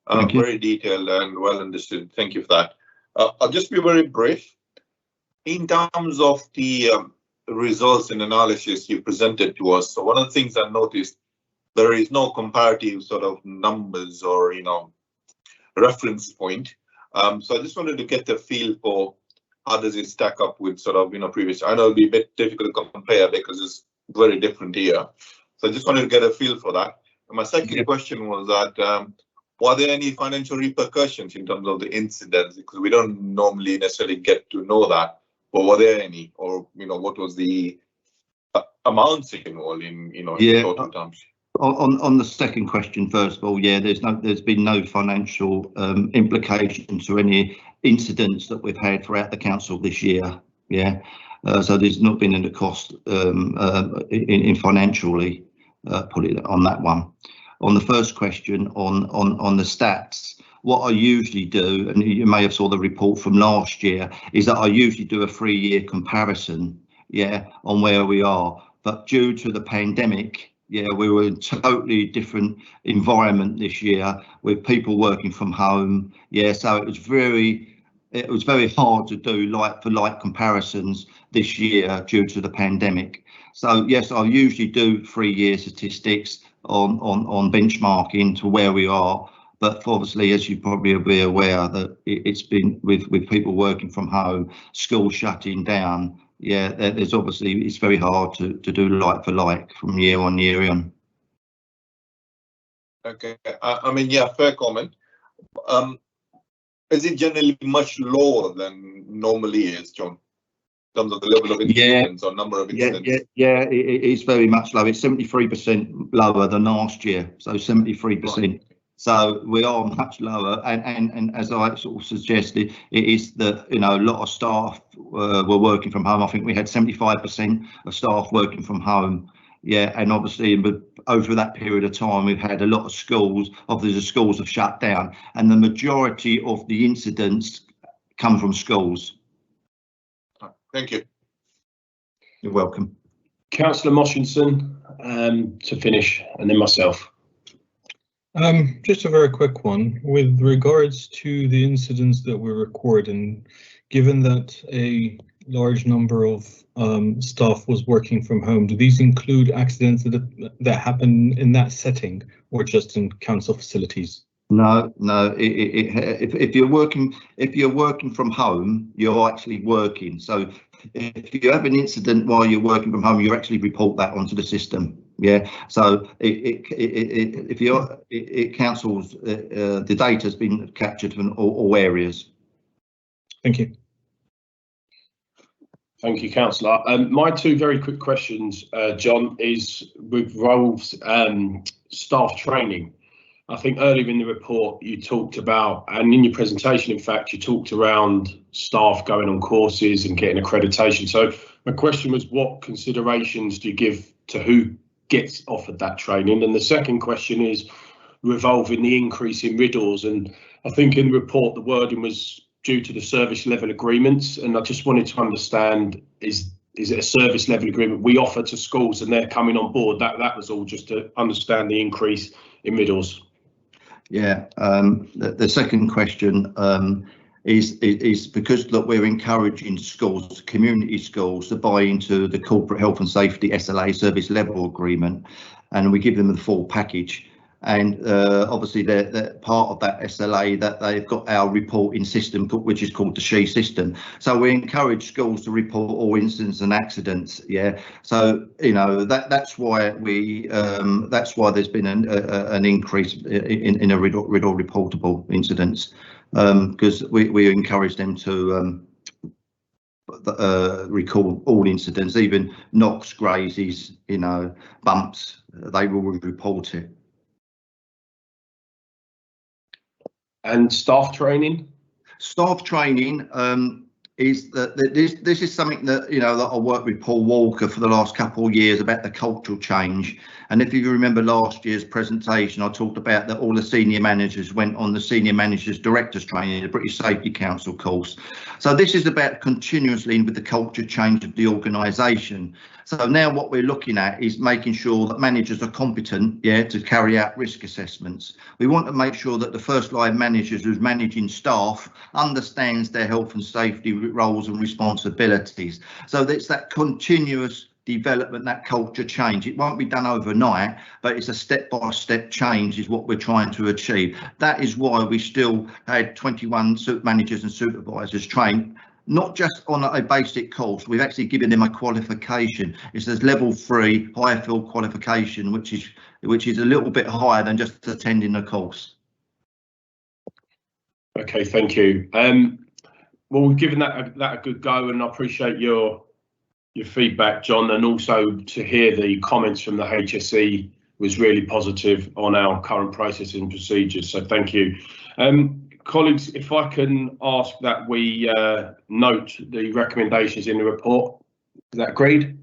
Thank you. Very detailed and well understood. Thank you for that. I'll just be very brief. In terms of the results and analysis you presented to us, so one of the things I noticed, there is no comparative sort of numbers or, reference point. So I just wanted to get the feel for how does it stack up with sort of, previous. I know it'll be a bit difficult to compare because it's very different here. So I just wanted to get a feel for that. And my second question was that, were there any financial repercussions in terms of the incidents? Because we don't normally necessarily get to know that, but were there any, or, what was the amounts involved in, total terms? On the second question, first of all, yeah, there's been no financial implications or any incidents that we've had throughout the council this year. Yeah, so there's not been any cost in financially, put it on that one. On the first question on the stats, what I usually do, and you may have saw the report from last year, is that I usually do a 3-year comparison, yeah, on where we are. But due to the pandemic, yeah, we were in a totally different environment this year with people working from home. Yeah, so it was very hard to do like for like comparisons this year due to the pandemic. So yes, I usually do 3-year statistics on benchmarking to where we are. But obviously, as you probably be aware, that it's been with people working from home, schools shutting down. Yeah, there's obviously, it's very hard to do like for like from year on year on. Okay, yeah, fair comment. Is it generally much lower than normally is, John, in terms of the level of incidents or number of incidents? Yeah, it is very much low. It's 73% lower than last year, so 73%. Right. So we are much lower, and as I sort of suggested, it is that a lot of staff were working from home. I think we had 75% of staff working from home. Yeah, and obviously, but over that period of time, we've had a lot of schools. Obviously, the schools have shut down, and the majority of the incidents come from schools. Thank you. You're welcome. Councillor Moshinson to finish, and then myself. Just a very quick one with regards to the incidents that we record, and given that a large number of staff was working from home, do these include accidents that happen in that setting or just in council facilities? No. If you're working from home, you're actually working. So if you have an incident while you're working from home, you actually report that onto the system. Yeah. So it cancels. The data has been captured from all areas. Thank you. Thank you, Councillor. My two very quick questions, John, involves staff training. I think earlier in the report you talked about, and in your presentation, in fact, you talked around staff going on courses and getting accreditation. So my question was, what considerations do you give to who gets offered that training? And the second question is revolving the increase in riddles. And I think in the report, the wording was due to the service level agreements. And I just wanted to understand, is it a service level agreement we offer to schools and they're coming on board? That was all, just to understand the increase in riddles. Yeah, the second question is because that we're encouraging schools, community schools, to buy into the corporate health and safety SLA service level agreement, and we give them the full package. And obviously they're part of that SLA that they've got our reporting system, which is called the SHE system. So we encourage schools to report all incidents and accidents. Yeah. So that's why there's been an increase in a riddle reportable incidents, because we encourage them to record all incidents, even knocks, grazes, bumps. They will report it. And staff training? Staff training is that this is something that that I worked with Paul Walker for the last couple of years about the cultural change. And if you remember last year's presentation, I talked about that all the senior managers went on the senior managers directors training, the British Safety Council course. So this is about continuously with the culture change of the organisation. So now what we're looking at is making sure that managers are competent, to carry out risk assessments. We want to make sure that the first line managers who's managing staff understands their health and safety roles and responsibilities. So it's that continuous development, that culture change. It won't be done overnight, but it's a step-by-step change is what we're trying to achieve. That is why we still had 21 managers and supervisors trained, not just on a basic course. We've actually given them a qualification. It says level 3 higher field qualification, which is a little bit higher than just attending a course. Okay, thank you. Well, we've given that a good go, and I appreciate your feedback, John, and also to hear the comments from the HSE was really positive on our current processes and procedures. So thank you. Colleagues, if I can ask that we note the recommendations in the report. Is that agreed?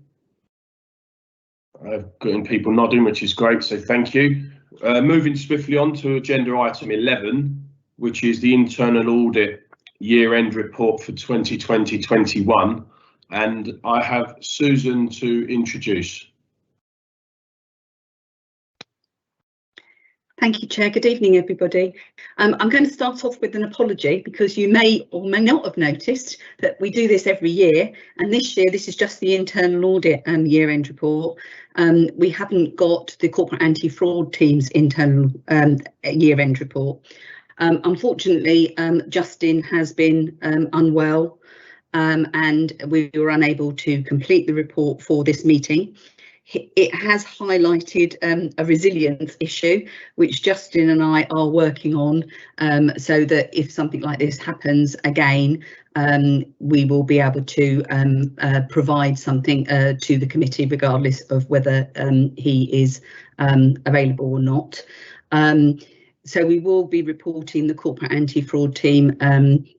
I've gotten people nodding, which is great, so thank you. Moving swiftly on to agenda item 11, which is the internal audit year-end report for 2020-21, and I have Susan to introduce. Thank you, Chair. Good evening, everybody. I'm going to start off with an apology because you may or may not have noticed that we do this every year, and this year this is just the internal audit year-end report. We haven't got the corporate anti-fraud team's internal year-end report. Unfortunately, Justin has been unwell and we were unable to complete the report for this meeting. It has highlighted a resilience issue, which Justin and I are working on, so that if something like this happens again, we will be able to provide something to the committee, regardless of whether he is available or not. So we will be reporting the corporate anti-fraud team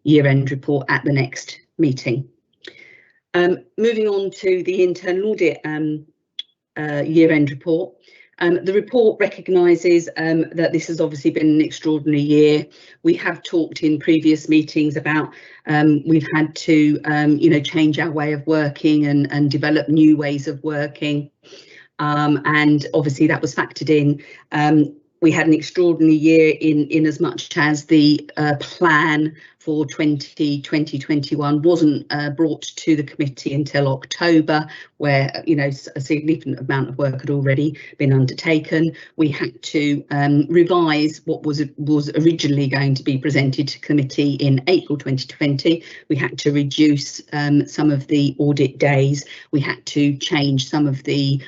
year-end report at the next meeting. Moving on to the internal audit year-end report. The report recognises that this has obviously been an extraordinary year. We have talked in previous meetings about we've had to change our way of working and develop new ways of working, and obviously that was factored in. we had an extraordinary year in as much as the plan for 2021 wasn't brought to the committee until October, where a significant amount of work had already been undertaken. We had to revise what was originally going to be presented to committee in April 2020. We had to reduce some of the audit days. We had to change some of the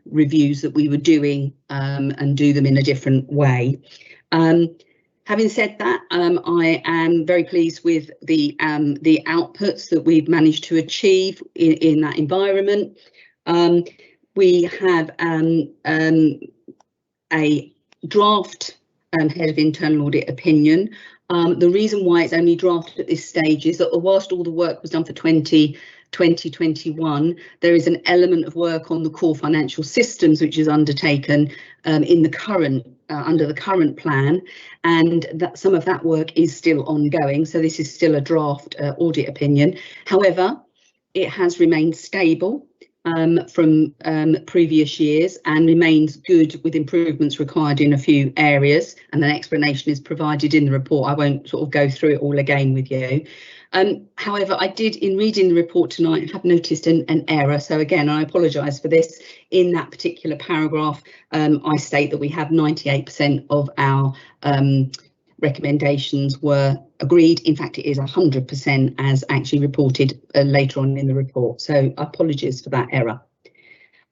reviews that we were doing and do them in a different way. Having said that, I am very pleased with the outputs that we've managed to achieve in that environment. We have a draft head of internal audit opinion. The reason why it's only drafted at this stage is that whilst all the work was done for 2021, there is an element of work on the core financial systems which is undertaken in the current under the current plan, and that some of that work is still ongoing. So this is still a draft audit opinion. However, it has remained stable from previous years and remains good, with improvements required in a few areas, and an explanation is provided in the report. I won't sort of go through it all again with you. However, I did, in reading the report tonight, have noticed an error. So again, I apologise for this. In that particular paragraph, I state that we have 98% of our recommendations were agreed. In fact, it is 100% as actually reported later on in the report. So apologies for that error.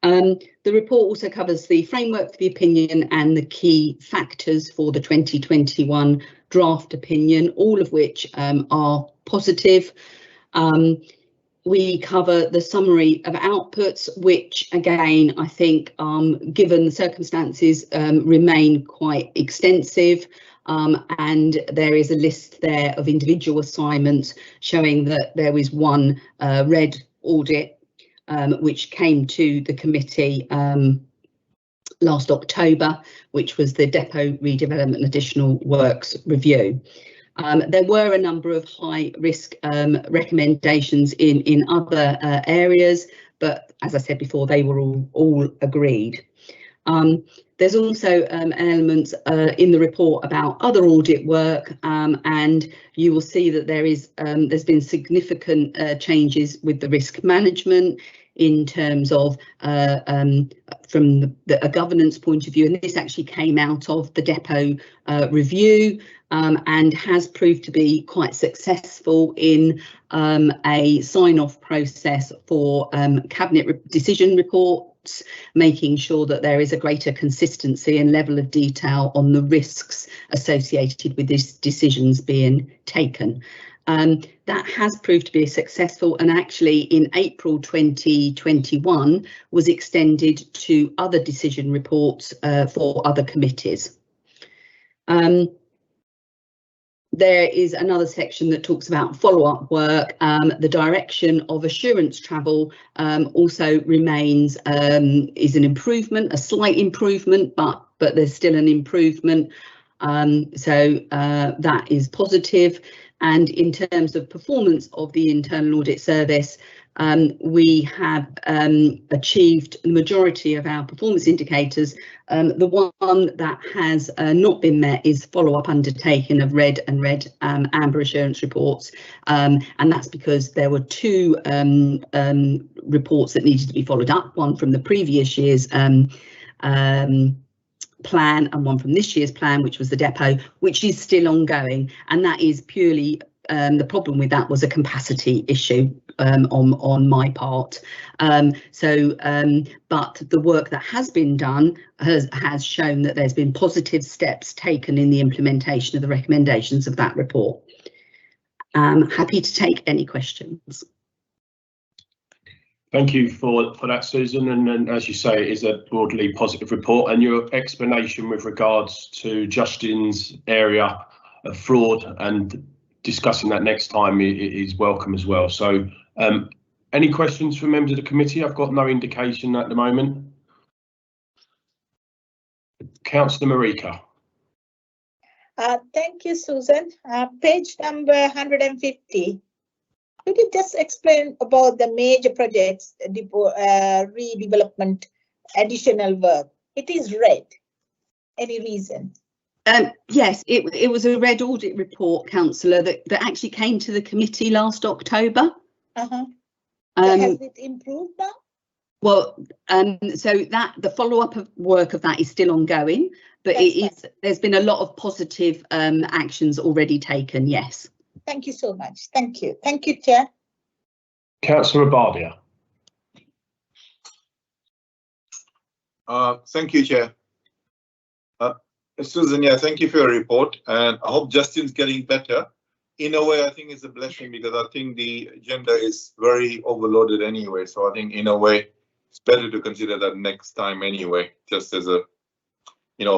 The report also covers the framework for the opinion and the key factors for the 2021 draft opinion, all of which are positive. We cover the summary of outputs, which again, I think, given the circumstances, remain quite extensive. And there is a list there of individual assignments showing that there was one red audit which came to the committee last October, which was the Depot Redevelopment Additional Works Review. There were a number of high risk recommendations in other areas, but as I said before, they were all agreed. There's also elements in the report about other audit work, and you will see that there's been significant changes with the risk management in terms of from a governance point of view, and this actually came out of the Depot review and has proved to be quite successful in a sign-off process for cabinet decision reports, making sure that there is a greater consistency and level of detail on the risks associated with these decisions being taken. That has proved to be successful, and actually in April 2021 was extended to other decision reports for other committees. There is another section that talks about follow-up work. The direction of assurance travel also remains, is an improvement, a slight improvement, but there's still an improvement. So that is positive. And in terms of performance of the internal audit service, we have achieved the majority of our performance indicators. The one that has not been met is follow-up undertaking of red and amber assurance reports, and that's because there were two reports that needed to be followed up, one from the previous year's plan and one from this year's plan, which was the Depot, which is still ongoing, and that is purely the problem with that was a capacity issue on my part. But the work that has been done has shown that there's been positive steps taken in the implementation of the recommendations of that report. Happy to take any questions. Thank you for that, Susan, and as you say, it is a broadly positive report, and your explanation with regards to Justin's area of fraud and discussing that next time is welcome as well. So any questions from members of the committee? I've got no indication at the moment. Councillor Marika. Thank you, Susan. Page number 150. Could you just explain about the major projects, redevelopment, additional work? It is red. Any reason? Yes, it was a red audit report, Councillor, that actually came to the committee last October. So has it improved now? Well, so that the follow-up of work of that is still ongoing, but there's been a lot of positive actions already taken. Yes. Thank you so much. Thank you. Thank you, Chair. Councillor Bardia. Thank you, Chair. Susan, yeah, thank you for your report, and I hope Justin's getting better. In a way, I think it's a blessing because I think the agenda is very overloaded anyway. So I think in a way, it's better to consider that next time anyway, just as a,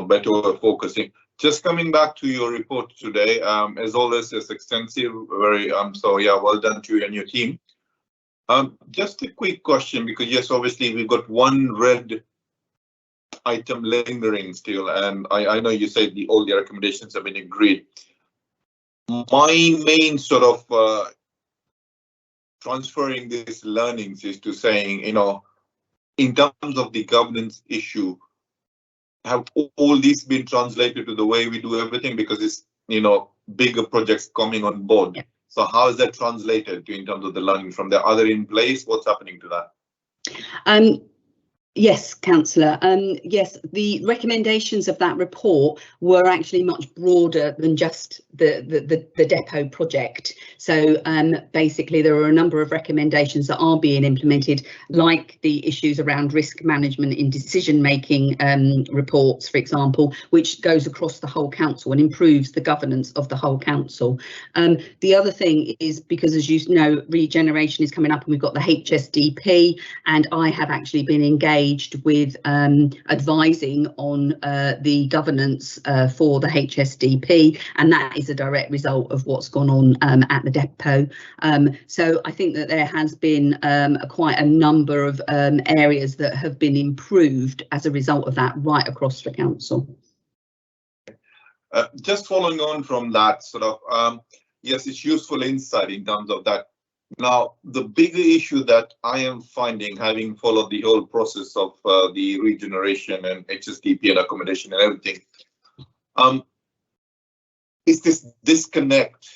better way of focusing. Just coming back to your report today, as always, it's extensive, very, so yeah, well done to you and your team. Just a quick question, because yes, obviously we've got one red item lingering still, and I know you said all the recommendations have been agreed. My main sort of transferring these learnings is to saying, in terms of the governance issue, have all these been translated to the way we do everything? Because it's, bigger projects coming on board. Yeah. So how is that translated in terms of the learning from there? Are they in place? What's happening to that? Yes, Councillor. Yes, the recommendations of that report were actually much broader than just the depot project. So basically, there are a number of recommendations that are being implemented, like the issues around risk management in decision-making reports, for example, which goes across the whole council and improves the governance of the whole council. The other thing is, because as you know, regeneration is coming up and we've got the HSDP, and I have actually been engaged with advising on the governance for the HSDP, and that is a direct result of what's gone on at the depot. So I think that there has been quite a number of areas that have been improved as a result of that right across the council. Just following on from that, sort of, yes, it's useful insight in terms of that. Now, the bigger issue that I am finding, having followed the whole process of the regeneration and HSDP and accommodation and everything, is this disconnect.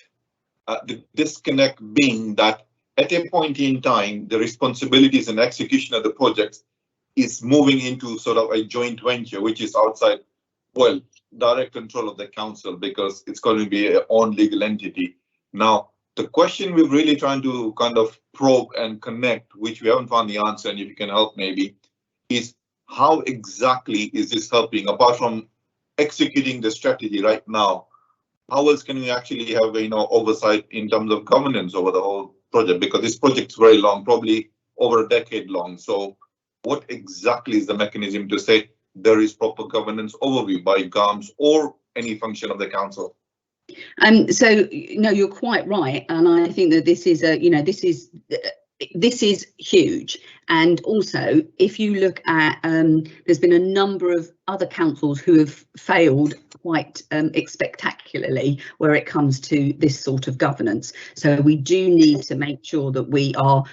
The disconnect being that at a point in time, the responsibilities and execution of the projects is moving into sort of a joint venture, which is outside, well, direct control of the council, because it's going to be an own legal entity. Now, the question we're really trying to kind of probe and connect, which we haven't found the answer, and if you can help maybe, is how exactly is this helping, apart from executing the strategy right now? How else can we actually have, oversight in terms of governance over the whole project? Because this project is very long, probably over a decade long. So what exactly is the mechanism to say there is proper governance overview by GARMS or any function of the council? So no, you're quite right, and I think that this is this is huge. And also, if you look at, there's been a number of other councils who have failed quite spectacularly where it comes to this sort of governance. So we do need to make sure that we are,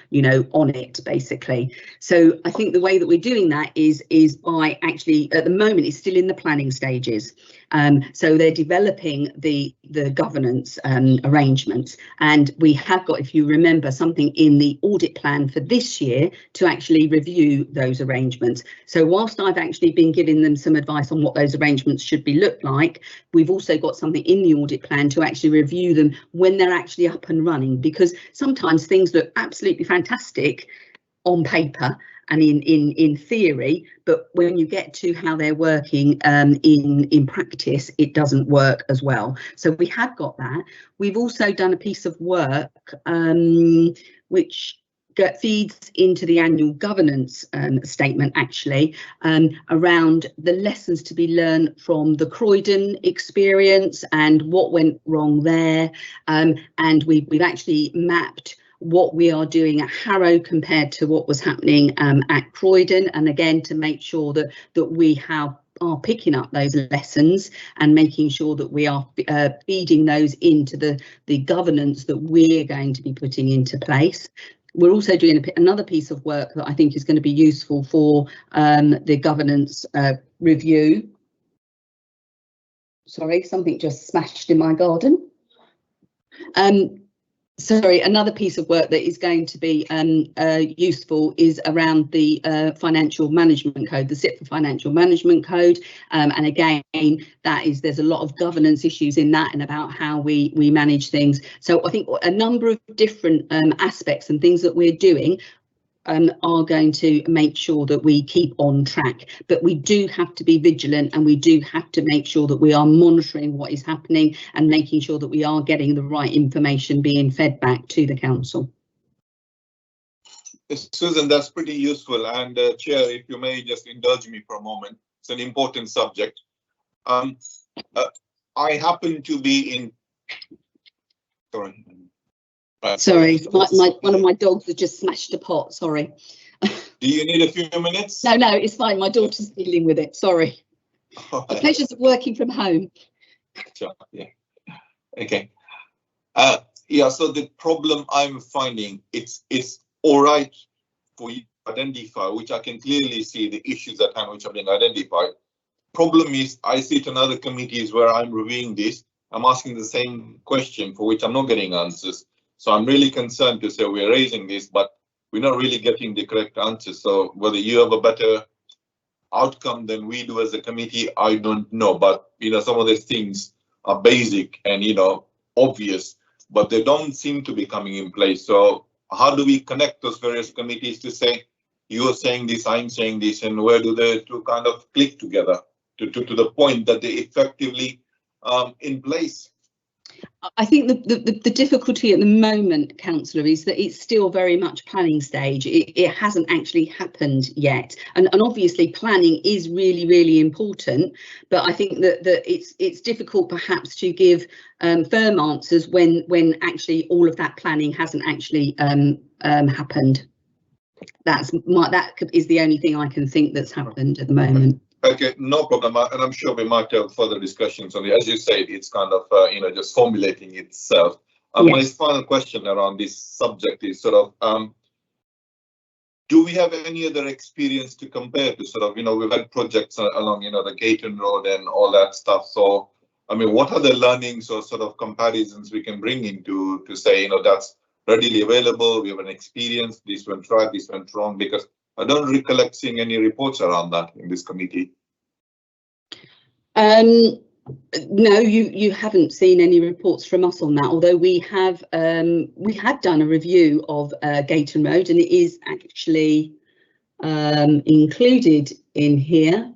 on it, basically. So I think the way that we're doing that is by actually, at the moment, it's still in the planning stages. So they're developing the governance arrangements, and we have got, if you remember, something in the audit plan for this year to actually review those arrangements. So whilst I've actually been giving them some advice on what those arrangements should look like, we've also got something in the audit plan to actually review them when they're actually up and running, because sometimes things look absolutely fantastic on paper and in theory, but when you get to how they're working in practice, it doesn't work as well. So we have got that. We've also done a piece of work which feeds into the annual governance statement, actually, around the lessons to be learned from the Croydon experience and what went wrong there. And we've actually mapped what we are doing at Harrow compared to what was happening at Croydon, and again to make sure that we are picking up those lessons and making sure that we are feeding those into the governance that we're going to be putting into place. We're also doing another piece of work that I think is going to be useful for the governance review, sorry, something just smashed in my garden. Sorry, another piece of work that is going to be useful is around the financial management code, the SIP for financial management code. And again, there's a lot of governance issues in that and about how we manage things. So I think a number of different aspects and things that we're doing are going to make sure that we keep on track, but we do have to be vigilant, and we do have to make sure that we are monitoring what is happening and making sure that we are getting the right information being fed back to the council. Susan, that's pretty useful. And Chair, if you may just indulge me for a moment, it's an important subject. I happen to be in. Sorry, one of my dogs has just smashed a pot. Sorry. Do you need a few minutes? No, it's fine. My daughter's dealing with it. Sorry. Right. The pleasures of working from home. Sure, yeah. Okay. Yeah. So the problem I'm finding, it's all right for you to identify, which I can clearly see the issues at hand which are being identified. Problem is, I sit in other committees where I'm reviewing this. I'm asking the same question for which I'm not getting answers. So I'm really concerned to say we're raising this, but we're not really getting the correct answer. So whether you have a better outcome than we do as a committee, I don't know. But, some of these things are basic and, obvious, but they don't seem to be coming in place. So how do we connect those various committees to say, you're saying this, I'm saying this, and where do they two kind of click together to the point that they effectively in place? I think the difficulty at the moment, Councillor, is that it's still very much planning stage. It hasn't actually happened yet, and obviously planning is really, really important. But I think that it's difficult perhaps to give firm answers when actually all of that planning hasn't actually happened. That is the only thing I can think that's happened at the moment. Okay, no problem, and I'm sure we might have further discussions on it. As you said, it's kind of just formulating itself. Yes. My final question around this subject is sort of, do we have any other experience to compare to? Sort of, we've had projects along, the Gayton Road and all that stuff. So, I mean, what are the learnings or sort of comparisons we can bring into to say, that's readily available? We have an experience. This went right, this went wrong, because I don't recollect seeing any reports around that in this committee. No, you haven't seen any reports from us on that, although we have done a review of Gayton Road, and it is actually included in here.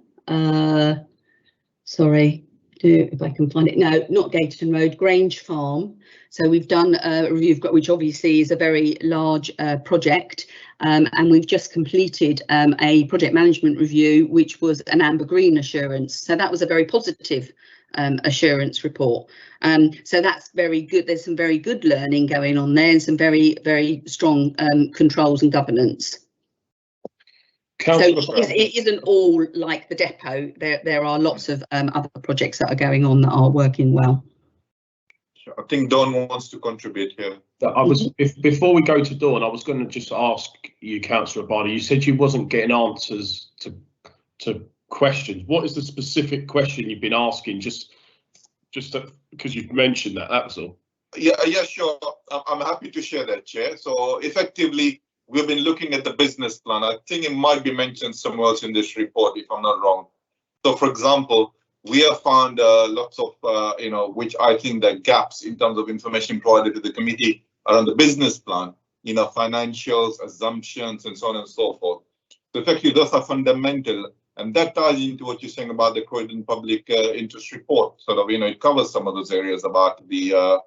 Sorry, if I can find it. No, not Gayton Road, Grange Farm. So we've done a review, which obviously is a very large project, and we've just completed a project management review, which was an amber green assurance. So that was a very positive assurance report. So that's very good. There's some very good learning going on there, and some very, very strong controls and governance. So it isn't all like the depot. There are lots of other projects that are going on that are working well. I think Dawn wants to contribute here. Before we go to Dawn, I was going to just ask you, Councillor Abadi, you said you wasn't getting answers to questions. What is the specific question you've been asking? Just because you've mentioned that was all. Yeah, sure. I'm happy to share that, Chair. So effectively, we've been looking at the business plan. I think it might be mentioned somewhere else in this report, if I'm not wrong. So, for example, we have found lots of, which I think the gaps in terms of information provided to the committee around the business plan, financials, assumptions, and so on and so forth. So effectively, those are fundamental, and that ties into what you're saying about the Croydon Public Interest Report. Sort of, it covers some of those areas about the,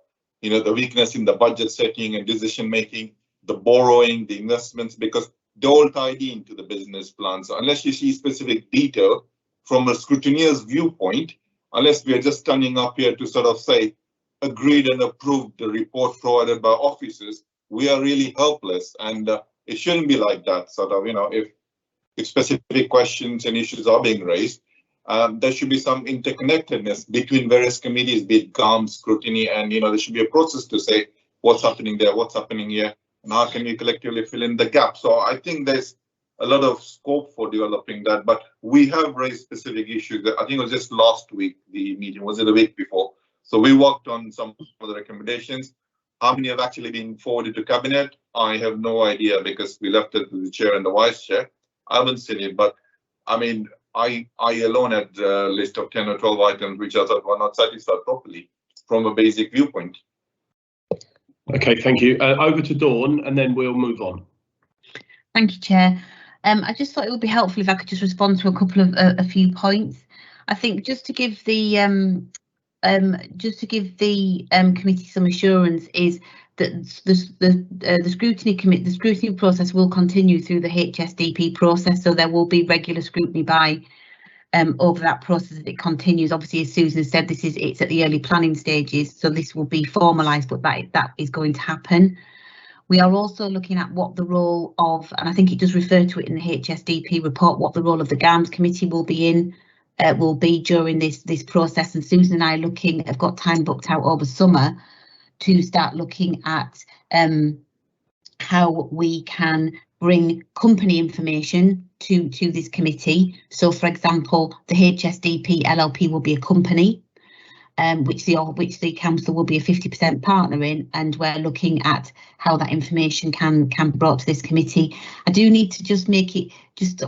the weakness in the budget setting and decision making, the borrowing, the investments, because they're all tied into the business plan. So unless you see specific detail from a scrutineer's viewpoint, unless we are just standing up here to sort of say, agreed and approved the report provided by officers, we are really helpless. And it shouldn't be like that. Sort of, if specific questions and issues are being raised, there should be some interconnectedness between various committees, be it GAM, scrutiny, and there should be a process to say what's happening there, what's happening here, and how can we collectively fill in the gap. So I think there's a lot of scope for developing that, but we have raised specific issues that I think it was just last week, the meeting, was it the week before? So we worked on some of the recommendations. How many have actually been forwarded to cabinet? I have no idea because we left it to the chair and the vice chair. I haven't seen it, but I mean, I alone had a list of 10 or 12 items which I thought were not satisfied properly from a basic viewpoint. Okay, thank you. Over to Dawn, and then we'll move on. Thank you, Chair. I just thought it would be helpful if I could just respond to a couple of a few points. I think just to give the committee some assurance is that the scrutiny process will continue through the HSDP process, so there will be regular scrutiny by over that process as it continues. Obviously, as Susan said, it's at the early planning stages, so this will be formalised, but that is going to happen. We are also looking at what the role of, and I think it does refer to it in the HSDP report, what the role of the GAMS committee will be during this process. And Susan and I have got time booked out over summer to start looking at how we can bring company information to this committee. So, for example, the HSDP LLP will be a company, which the council will be a 50% partner in, and we're looking at how that information can be brought to this committee. I do need to just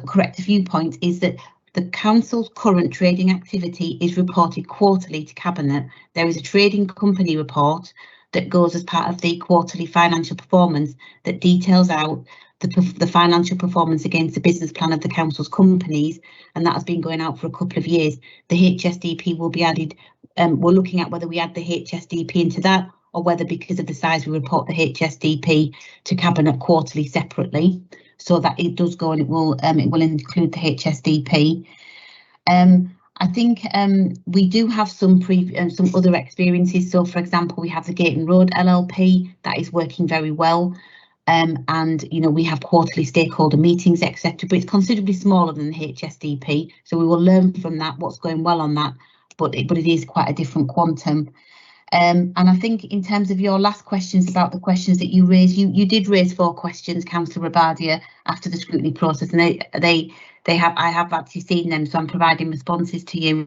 correct a few points, is that the council's current trading activity is reported quarterly to Cabinet. There is a trading company report that goes as part of the quarterly financial performance that details out the financial performance against the business plan of the council's companies, and that has been going out for a couple of years. The HSDP will be added. We're looking at whether we add the HSDP into that, or whether, because of the size, we report the HSDP to Cabinet quarterly separately, so that it does go and it will include the HSDP. I think we do have some other experiences. So, for example, we have the Gate and Road LLP that is working very well, and we have quarterly stakeholder meetings, etc. But it's considerably smaller than the HSDP, so we will learn from that what's going well on that. But it is quite a different quantum. And I think in terms of your last questions about the questions that you raised, you did raise 4 questions, Councillor Rabadia, after the scrutiny process, and I have actually seen them, so I'm providing responses to you.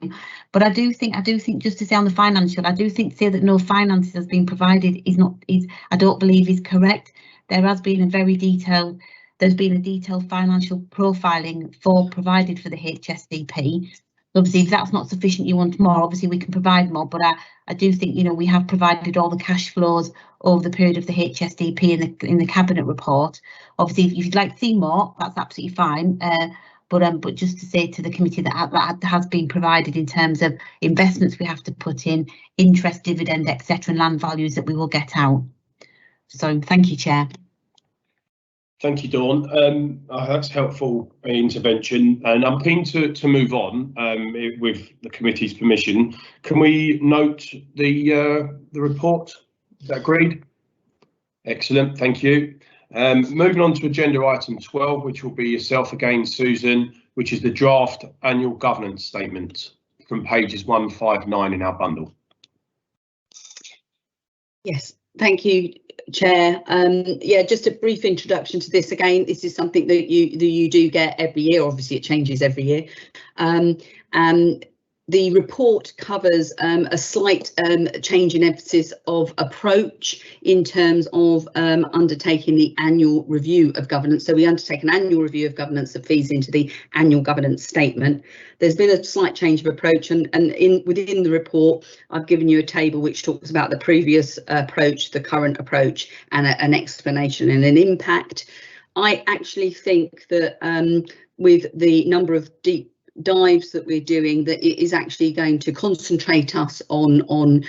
But I do think just to say on the financial, I do think to say that no finances has been provided I don't believe is correct. There has been a detailed financial profiling provided for the HSDP. Obviously, if that's not sufficient, you want more, obviously we can provide more, but I do think we have provided all the cash flows over the period of the HSDP in the Cabinet report. Obviously, if you'd like to see more, that's absolutely fine. But just to say to the committee that has been provided in terms of investments we have to put in, interest, dividend, etc., and land values that we will get out. So thank you, Chair. Thank you, Dawn. That's helpful intervention, and I'm keen to move on with the committee's permission. Can we note the report? Is that agreed? Excellent, thank you. Moving on to agenda item 12, which will be yourself again, Susan, which is the draft annual governance statement from pages 159 in our bundle. Yes, thank you, Chair. Yeah, just a brief introduction to this. Again, this is something that you do get every year. Obviously, it changes every year. And the report covers a slight change in emphasis of approach in terms of undertaking the annual review of governance. So we undertake an annual review of governance that feeds into the annual governance statement. There's been a slight change of approach, and within the report, I've given you a table which talks about the previous approach, the current approach, and an explanation and an impact. I actually think that with the number of deep dives that we're doing, that it is actually going to concentrate us on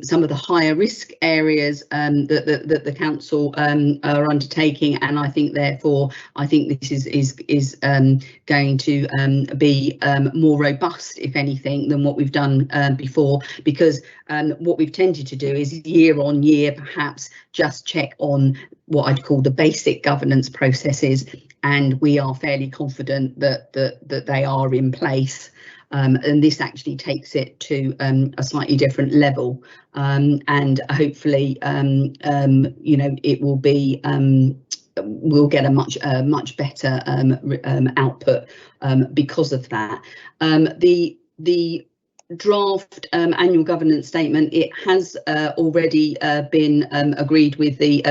some of the higher risk areas that the council are undertaking, and I think therefore this is going to be more robust, if anything, than what we've done before, because what we've tended to do is year on year perhaps just check on what I'd call the basic governance processes, and we are fairly confident that they are in place, and this actually takes it to a slightly different level, and hopefully it will be we'll get a much better output because of that. The draft annual governance statement, it has already been agreed with the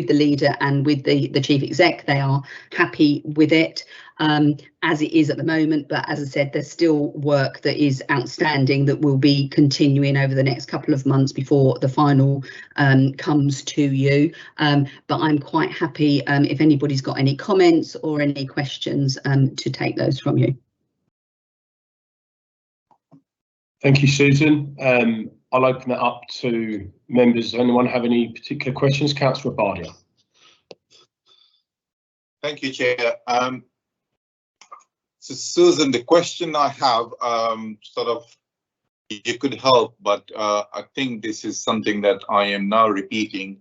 leader and with the chief exec. They are happy with it as it is at the moment, but as I said, there's still work that is outstanding that will be continuing over the next couple of months before the final comes to you. But I'm quite happy if anybody's got any comments or any questions to take those from you. Thank you, Susan. I'll open it up to members. Does anyone have any particular questions? Councillor Bardia. Thank you, Chair. So Susan, the question I have, sort of, you could help, but I think this is something that I am now repeating.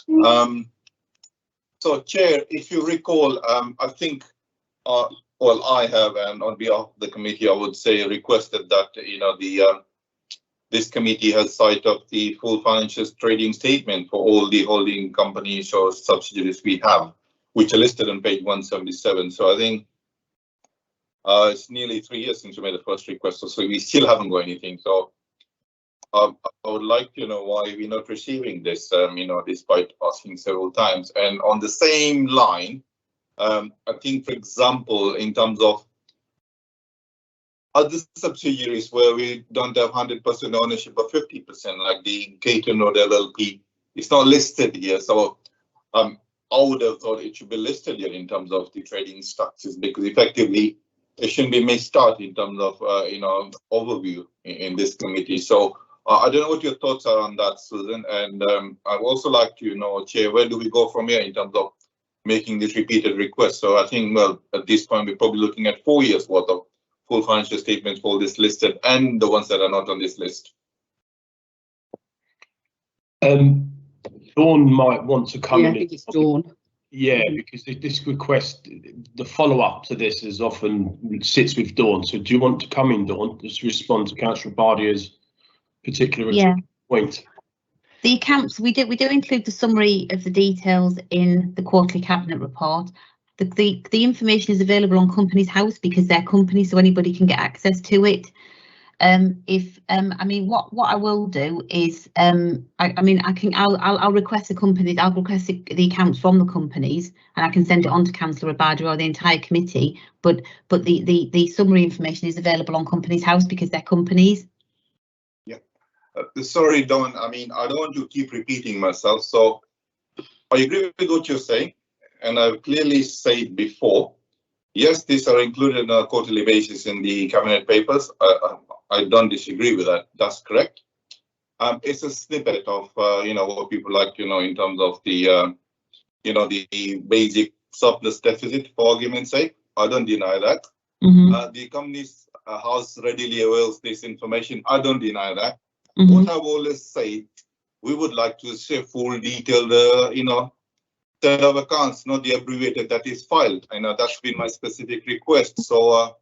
So Chair, if you recall, I think, well, I have, and on behalf of the committee, I would say requested that, you know, this committee has sight of the full financial trading statement for all the holding companies or subsidiaries we have, which are listed on page 177. So I think it's nearly 3 years since we made the first request, so we still haven't got anything. So I would like to know why we're not receiving this, you know, despite asking several times. And on the same line, I think, for example, in terms of other subsidiaries where we don't have 100% ownership or 50%, like the Caton Road LLP, it's not listed here. So I would have thought it should be listed here in terms of the trading structures, because effectively it shouldn't be missed out in terms of you know, overview in this committee. So I don't know what your thoughts are on that, Susan. And I'd also like to know, Chair, where do we go from here in terms of making this repeated request? So I think, well, at this point, we're probably looking at 4 years worth of full financial statements for this listed and the ones that are not on this list. Dawn might want to come in. I think it's Dawn. Yeah, because this request, the follow-up to this is often sits with Dawn. So do you want to come in, Dawn, just respond to Councillor Bardia's particular point? The accounts, we do include the summary of the details in the quarterly cabinet report. The information is available on Companies House because they're companies, so anybody can get access to it. I mean, what I will do is, I'll request the companies, I'll request the accounts from the companies, and I can send it on to Councillor Abada or the entire committee. But the summary information is available on Companies House because they're companies. Yeah, sorry, Dawn. I mean, I don't want to keep repeating myself. So I agree with what you're saying, and I've clearly said before, yes, these are included on a quarterly basis in the cabinet papers. I don't disagree with that. That's correct. It's a snippet of you know, what people like to know in terms of the you know, the basic surplus deficit, for argument's sake. I don't deny that. The Companies House readily avails this information. I don't deny that. What I've always said, we would like to see full detailed you know, set of accounts, not the abbreviated that is filed. I know that's been my specific request. So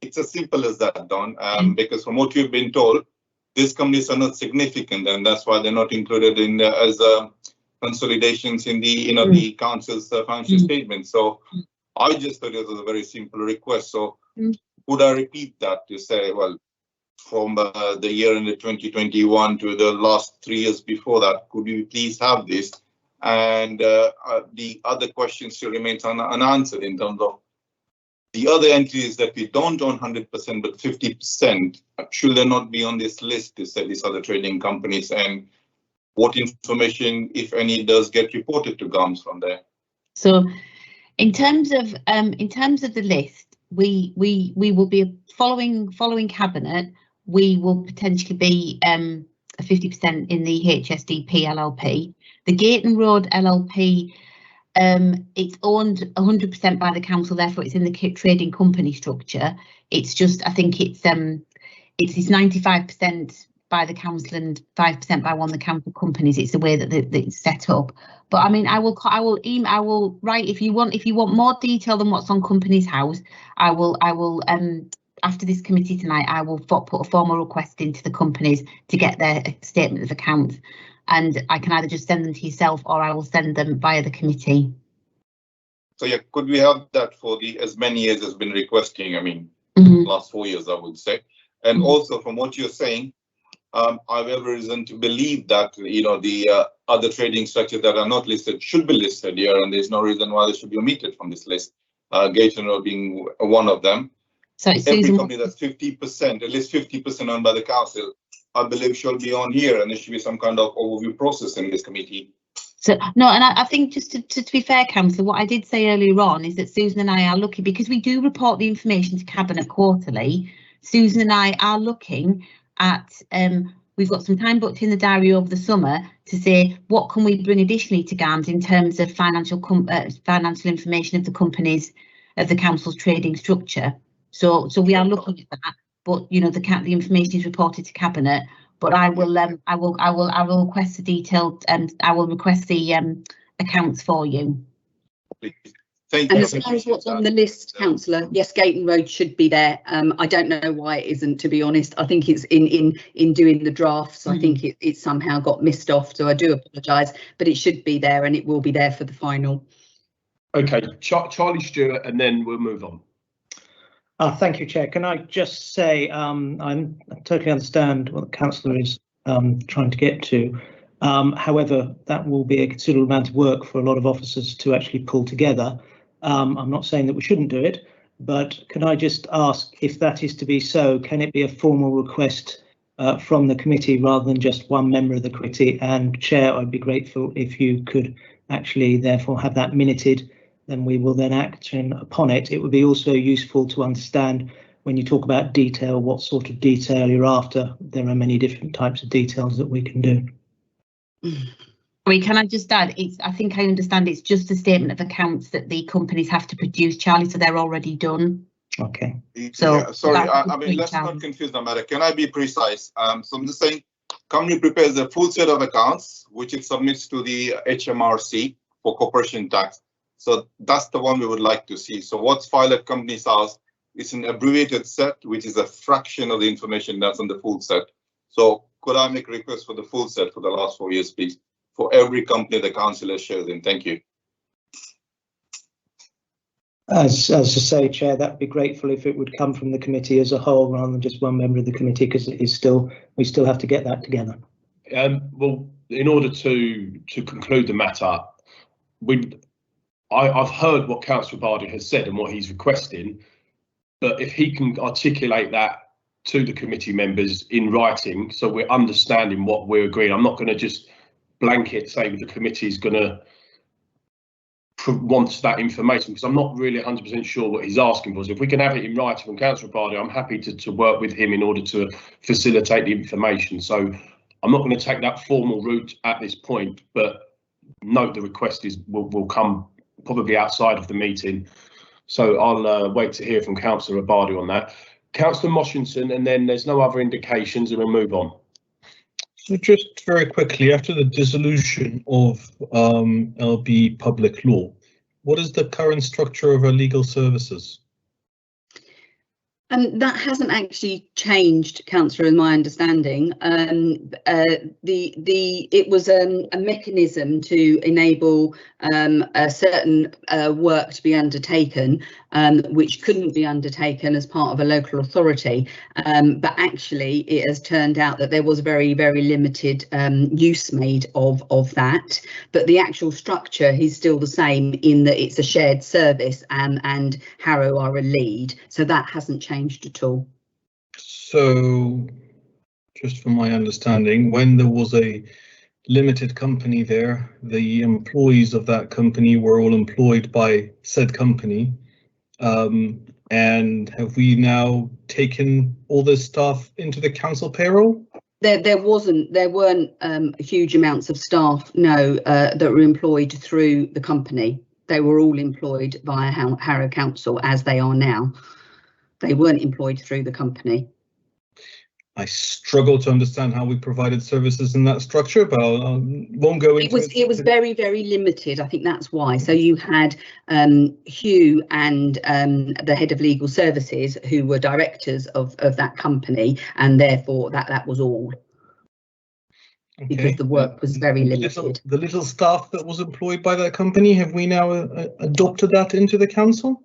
it's as simple as that, Don, because from what you've been told, these companies are not significant, and that's why they're not included in as consolidations in the, you know, the council's financial statement. So I just thought it was a very simple request. So would I repeat that to say, well, from the year in the 2021 to the last 3 years before that, could you please have this? And the other question still remains unanswered in terms of the other entities that we don't own 100% but 50%. Should they not be on this list to say these other trading companies, and what information, if any, does get reported to GAMS from there? So, in terms of the list, we will be following cabinet. We will potentially be a 50% in the HSDP LLP. The Gaton Road LLP, it's owned 100% by the council, therefore it's in the trading company structure. It's just, I think it's 95% by the council and 5% by one of the council companies. It's the way that it's set up. But I mean, I will write, if you want more detail than what's on Companies House, I will after this committee tonight, I will put a formal request into the companies to get their statement of accounts. And I can either just send them to yourself or I will send them via the committee. So yeah, could we have that for the as many years as been requesting? I mean, last 4 years, I would say. And also from what you're saying, I have every reason to believe that, you know, the other trading structures that are not listed should be listed here, and there's no reason why they should be omitted from this list. Gator being one of them. So every company that's 50%, at least 50% owned by the council, I believe should be on here, and there should be some kind of overview process in this committee. So no, and I think just to be fair, Councillor, what I did say earlier on is that Susan and I are looking, because we do report the information to Cabinet quarterly. Susan and I are looking at, we've got some time booked in the diary over the summer to say what can we bring additionally to GAMS in terms of financial information of the companies, of the council's trading structure. So we are looking at that, but you know the information is reported to Cabinet. But I will request the detailed and I will request the accounts for you. Please. Thank and you. as far as what's on the list, Councillor, yes, Gayton Road should be there. I don't know why it isn't, to be honest. I think it's in doing the drafts. I think it somehow got missed off, so I do apologise, but it should be there and it will be there for the final. Okay, Charlie Stewart, and then we'll move on. Thank you, Chair. Can I just say I totally understand what the councillor is trying to get to. However, that will be a considerable amount of work for a lot of officers to actually pull together. I'm not saying that we shouldn't do it, but can I just ask, if that is to be so, can it be a formal request from the committee rather than just one member of the committee? And Chair, I'd be grateful if you could actually therefore have that minuted. Then we will then act upon it. It would be also useful to understand when you talk about detail, what sort of detail you're after. There are many different types of details that we can do. Sorry, can I just add, I think I understand it's just a statement of accounts that the companies have to produce, Charlie, so they're already done. Okay. So yeah, sorry, I mean, let's not confuse the matter. Can I be precise? So I'm just saying, company prepares a full set of accounts, which it submits to the HMRC for corporation tax. So that's the one we would like to see. So what's filed at Companies House is an abbreviated set, which is a fraction of the information that's on the full set. So could I make a request for the full set for the last 4 years, please, for every company the councillor shares in? Thank you. As I say, Chair, that'd be grateful if it would come from the committee as a whole rather than just one member of the committee, because it is we still have to get that together. Well, in order to conclude the matter, I've heard what Councillor Bardi has said and what he's requesting, but if he can articulate that to the committee members in writing, so we're understanding what we're agreeing. I'm not going to just blanket say the committee is going to want that information, because I'm not really 100% sure what he's asking for. So if we can have it in writing from Councillor Bardi, I'm happy to work with him in order to facilitate the information. So I'm not going to take that formal route at this point, but note the request will come probably outside of the meeting. So I'll wait to hear from Councillor Bardi on that. Councillor Moshinson, and then there's no other indications, and we'll move on. So just very quickly, after the dissolution of LB Public Law, what is the current structure of our legal services? That hasn't actually changed, Councillor, in my understanding. It was a mechanism to enable a certain work to be undertaken, which couldn't be undertaken as part of a local authority. But actually, it has turned out that there was very, very limited use made of that. But the actual structure is still the same in that it's a shared service and Harrow are a lead. So that hasn't changed at all. So, just from my understanding, when there was a limited company there, the employees of that company were all employed by said company. And have we now taken all this stuff into the council payroll? There weren't huge amounts of staff, no, that were employed through the company. They were all employed via Harrow Council, as they are now. They weren't employed through the company. I struggle to understand how we provided services in that structure, but I won't go into it. It was very, very limited. I think that's why. So you had Hugh and the head of legal services, who were directors of that company, and therefore that was all. because the work was very limited. The little staff that was employed by that company, have we now adopted that into the council?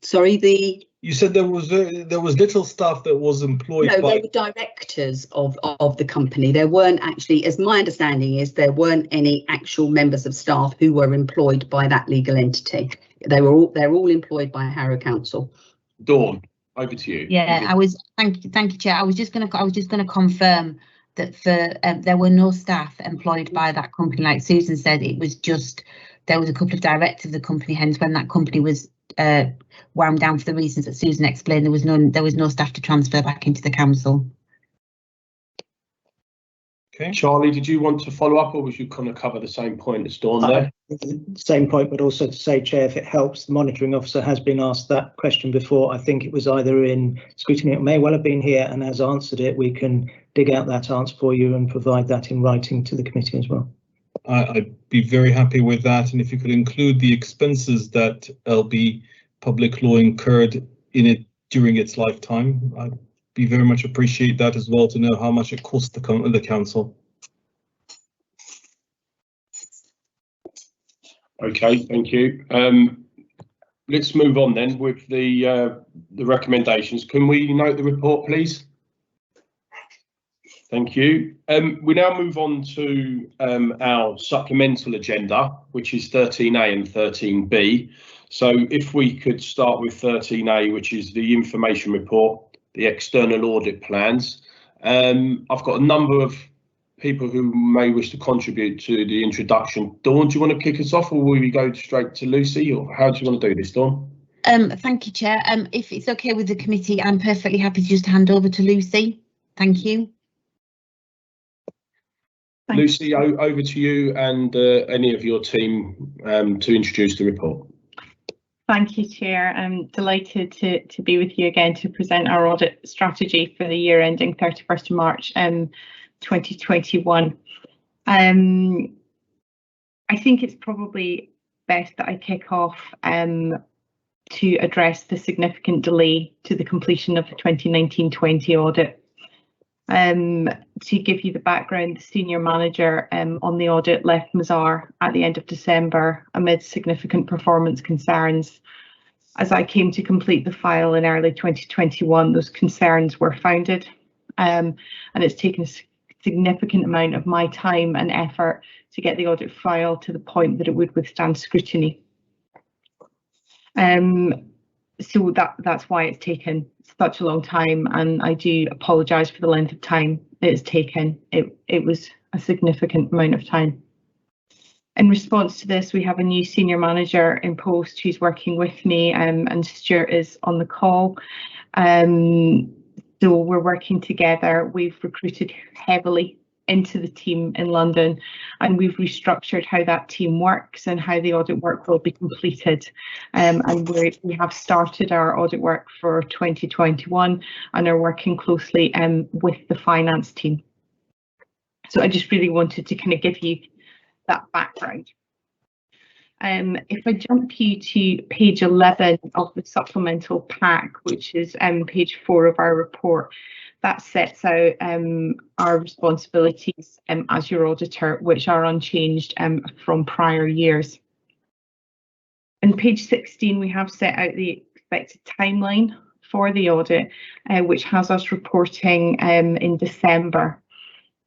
Sorry, you said there was little staff that was employed. No, they were directors of the company. There weren't actually, as my understanding is, there weren't any actual members of staff who were employed by that legal entity. They're all employed by Harrow Council. Dawn, over to you. Yeah, thank you, Chair. I was just going to confirm that there were no staff employed by that company. Like Susan said, it was just there was a couple of directors of the company. Hence, when that company was wound down for the reasons that Susan explained, there was no staff to transfer back into the council. Okay, Charlie, did you want to follow up, or was you kind of cover the same point as Dawn there? Same point, but also to say, Chair, if it helps, the monitoring officer has been asked that question before. I think it was either in scrutiny, it may well have been here, and has answered it. We can dig out that answer for you and provide that in writing to the committee as well. I'd be very happy with that, and if you could include the expenses that LB Public Law incurred in it during its lifetime, I'd be very much appreciate that as well, to know how much it cost the council. Okay, thank you. Let's move on then with the recommendations. Can we note the report, please? Thank you. We now move on to our supplemental agenda, which is 13A and 13B. So if we could start with 13A, which is the information report, the external audit plans. I've got a number of people who may wish to contribute to the introduction. Dawn, do you want to kick us off, or will we go straight to Lucy, or how do you want to do this, Dawn? Thank you, Chair. If it's okay with the committee, I'm perfectly happy to just hand over to Lucy. Thank you. Lucy, over to you and any of your team to introduce the report. Thank you, Chair. I'm delighted to be with you again to present our audit strategy for the year ending 31st of March 2021. I think it's probably best that I kick off to address the significant delay to the completion of the 2019-20 audit. To give you the background, the senior manager on the audit left Mazar at the end of December amid significant performance concerns. As I came to complete the file in early 2021, those concerns were founded, and it's taken a significant amount of my time and effort to get the audit file to the point that it would withstand scrutiny. So that's why it's taken such a long time, and I do apologise for the length of time it's taken. It was a significant amount of time. In response to this, we have a new senior manager in post who's working with me, and Stuart is on the call. So we're working together. We've recruited heavily into the team in London, and we've restructured how that team works and how the audit work will be completed. And we have started our audit work for 2021 and are working closely with the finance team. So I just really wanted to kind of give you that background. If I jump you to page 11 of the supplemental pack, which is page 4 of our report, that sets out our responsibilities as your auditor, which are unchanged from prior years. On page 16, we have set out the expected timeline for the audit, which has us reporting in December.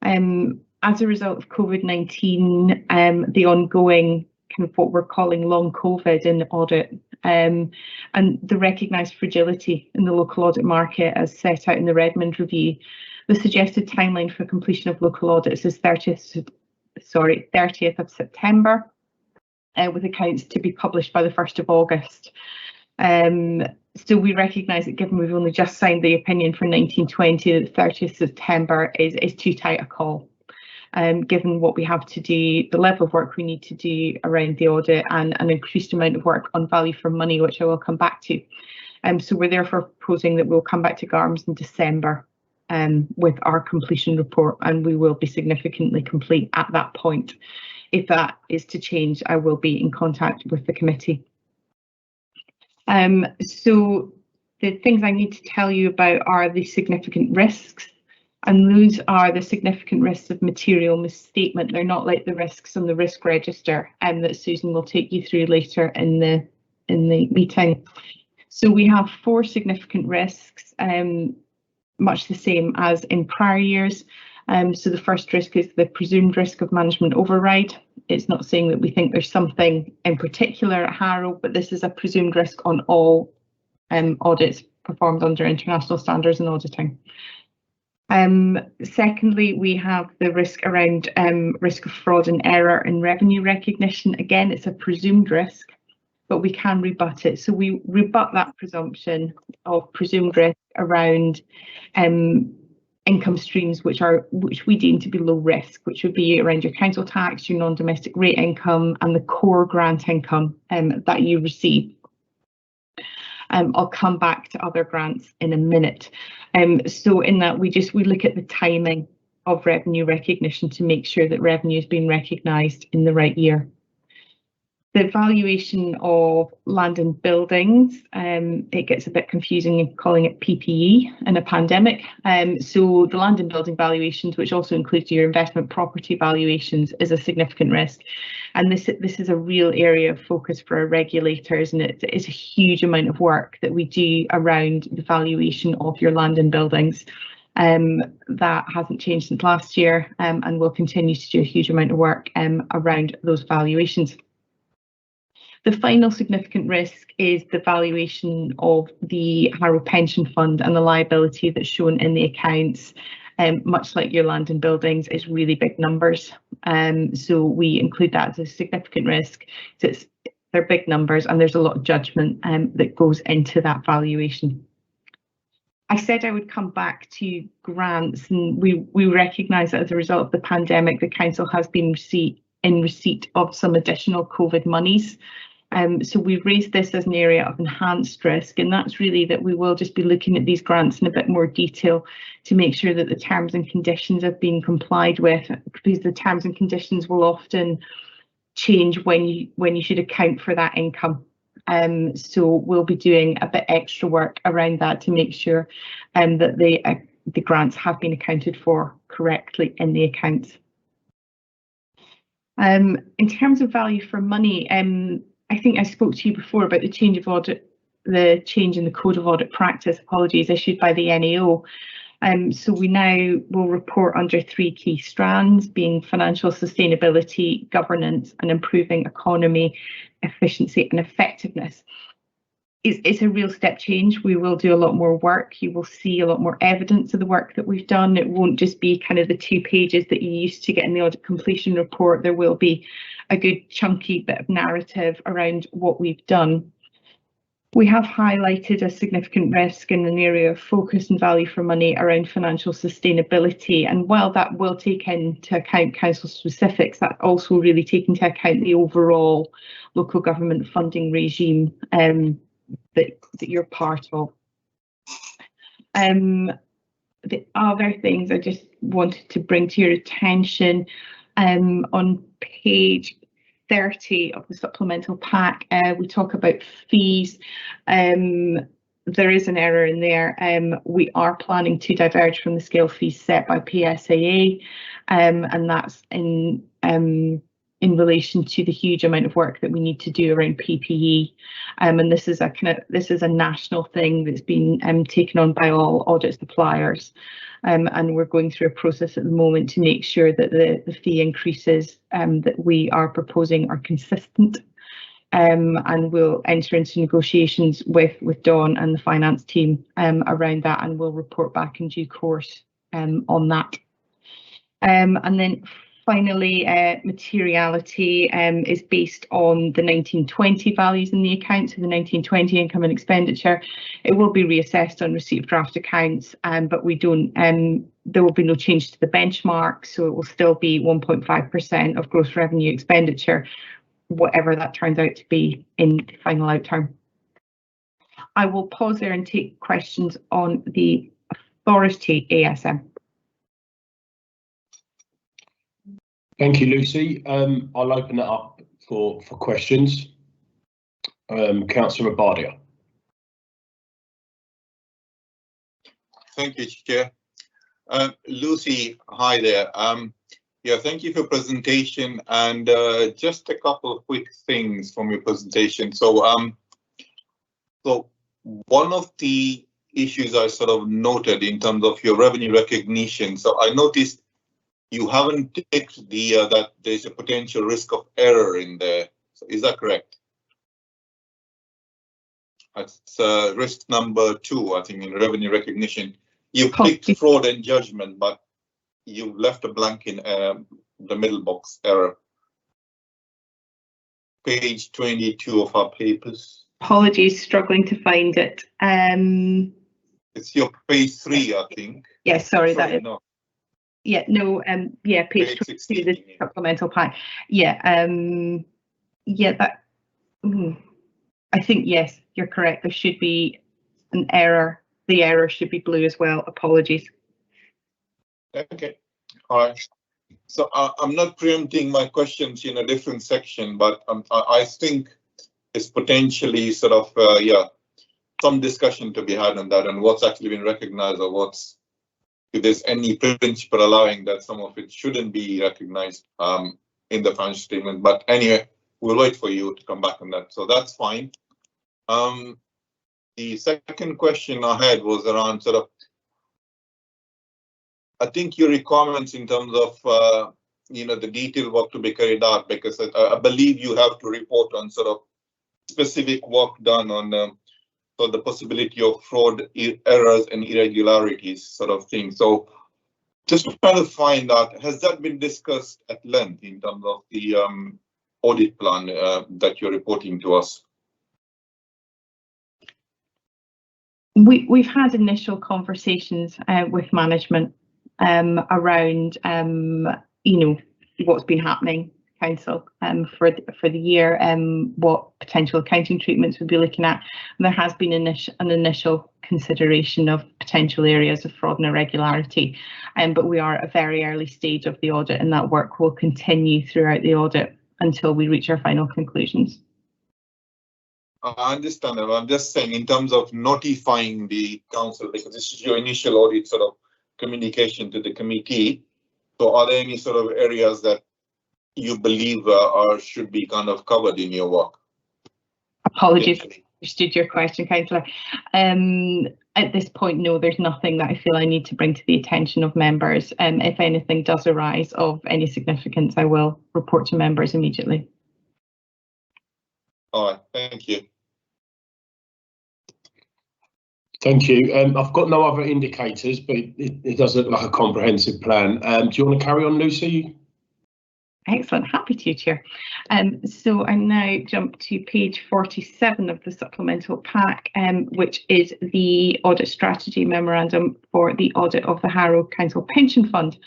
As a result of COVID-19, the ongoing kind of what we're calling long COVID in the audit, and the recognised fragility in the local audit market as set out in the Redmond review, the suggested timeline for completion of local audits is 30th of September, with accounts to be published by the 1st of August. So we recognise that given we've only just signed the opinion for 1920, that 30th September is too tight a call. Given what we have to do, the level of work we need to do around the audit, and an increased amount of work on value for money, which I will come back to. So we're therefore proposing that we'll come back to GARMS in December with our completion report, and we will be significantly complete at that point. If that is to change, I will be in contact with the committee. So the things I need to tell you about are the significant risks And those are the significant risks of material misstatement. They're not like the risks on the risk register that Susan will take you through later in the meeting. So we have 4 significant risks, much the same as in prior years. So the first risk is the presumed risk of management override. It's not saying that we think there's something in particular at Harrow, but this is a presumed risk on all audits performed under international standards in auditing. Secondly, we have the risk around risk of fraud and error in revenue recognition. Again, it's a presumed risk, but we can rebut it. So we rebut that presumption of presumed risk around income streams which we deem to be low risk, which would be around your council tax, your non-domestic rate income, and the core grant income that you receive. I'll come back to other grants in a minute. So in that we look at the timing of revenue recognition to make sure that revenue is being recognised in the right year. The valuation of land and buildings, it gets a bit confusing in calling it PPE in a pandemic. So the land and building valuations, which also includes your investment property valuations, is a significant risk. And this is a real area of focus for our regulators, and it is a huge amount of work that we do around the valuation of your land and buildings. That hasn't changed since last year, and we'll continue to do a huge amount of work around those valuations. The final significant risk is the valuation of the Harrow Pension Fund and the liability that's shown in the accounts. Much like your land and buildings, is really big numbers. So we include that as a significant risk. So they're big numbers, and there's a lot of judgment that goes into that valuation. I said I would come back to grants, and we recognise that as a result of the pandemic, the council has been in receipt of some additional COVID monies. So we've raised this as an area of enhanced risk, and that's really that we will just be looking at these grants in a bit more detail to make sure that the terms and conditions have been complied with, because the terms and conditions will often change when you should account for that income. So we'll be doing a bit extra work around that to make sure that the grants have been accounted for correctly in the accounts. In terms of value for money, I think I spoke to you before about the change in the Code of Audit Practice, issued by the NAO. So we now will report under 3 key strands, being financial sustainability, governance, and improving economy, efficiency and effectiveness. It's a real step change. We will do a lot more work. You will see a lot more evidence of the work that we've done. It won't just be kind of the 2 pages that you used to get in the audit completion report. There will be a good chunky bit of narrative around what we've done. We have highlighted a significant risk in an area of focus and value for money around financial sustainability. And while that will take into account council specifics, that also really take into account the overall local government funding regime that you're part of. The other things I just wanted to bring to your attention, on page 30 of the supplemental pack, we talk about fees. There is an error in there. We are planning to diverge from the scale fees set by PSAA, and that's in relation to the huge amount of work that we need to do around PPE. And this is a national thing that's been taken on by all audit suppliers. And we're going through a process at the moment to make sure that the fee increases that we are proposing are consistent. And we'll enter into negotiations with Dawn and the finance team around that, and we'll report back in due course on that. And then finally, materiality is based on the 1920 values in the account, so the 1920 income and expenditure. It will be reassessed on receipt of draft accounts, but we don't. There will be no change to the benchmark, so it will still be 1.5% of gross revenue expenditure, whatever that turns out to be in the final outcome. I will pause there and take questions on the authority ASM. Thank you, Lucy. I'll open it up for questions. Councillor Bardia. Thank you, Chair. Lucy, hi there. Yeah, thank you for your presentation, and just a couple of quick things from your presentation. So one of the issues I sort of noted in terms of your revenue recognition. So I noticed you haven't ticked the that there's a potential risk of error in there. So is that correct? That's risk number 2, I think, in revenue recognition. You picked fraud and judgment, but you left a blank in the middle box, error. Page 22 of our papers. Apologies, struggling to find it. It's your page 3, I think. Yeah, sorry, that is. No. Yeah, no, yeah, page 22, the supplemental pack. Yeah, yeah, that. I think, yes, you're correct. There should be an error. The error should be blue as well. Apologies. Okay, all right. So I'm not preempting my questions in a different section, but I think it's potentially sort of, yeah, some discussion to be had on that and what's actually been recognized or what's, if there's any principle allowing that some of it shouldn't be recognized in the financial statement. But anyway, we'll wait for you to come back on that. So that's fine. The second question I had was around sort of, I think your requirements in terms of, you know, the detailed work to be carried out, because I believe you have to report on sort of specific work done on so the possibility of fraud, errors and irregularities sort of thing. So just trying to find out, has that been discussed at length in terms of the audit plan that you're reporting to us? We've had initial conversations with management around, you know, what's been happening, council, for the year, what potential accounting treatments we'll be looking at. And there has been an initial consideration of potential areas of fraud and irregularity, but we are at a very early stage of the audit, and that work will continue throughout the audit until we reach our final conclusions. I understand that. I'm just saying in terms of notifying the council, because this is your initial audit sort of communication to the committee. So are there any sort of areas that you believe are should be kind of covered in your work? Apologies, I understood your question, councillor. At this point, no, there's nothing that I feel I need to bring to the attention of members. If anything does arise of any significance, I will report to members immediately. All right, thank you. Thank you. I've got no other indicators, but it does look like a comprehensive plan. Do you want to carry on, Lucy? Excellent, happy to, Chair. So I now jump to page 47 of the supplemental pack, which is the audit strategy memorandum for the audit of the Harrow Council Pension Fund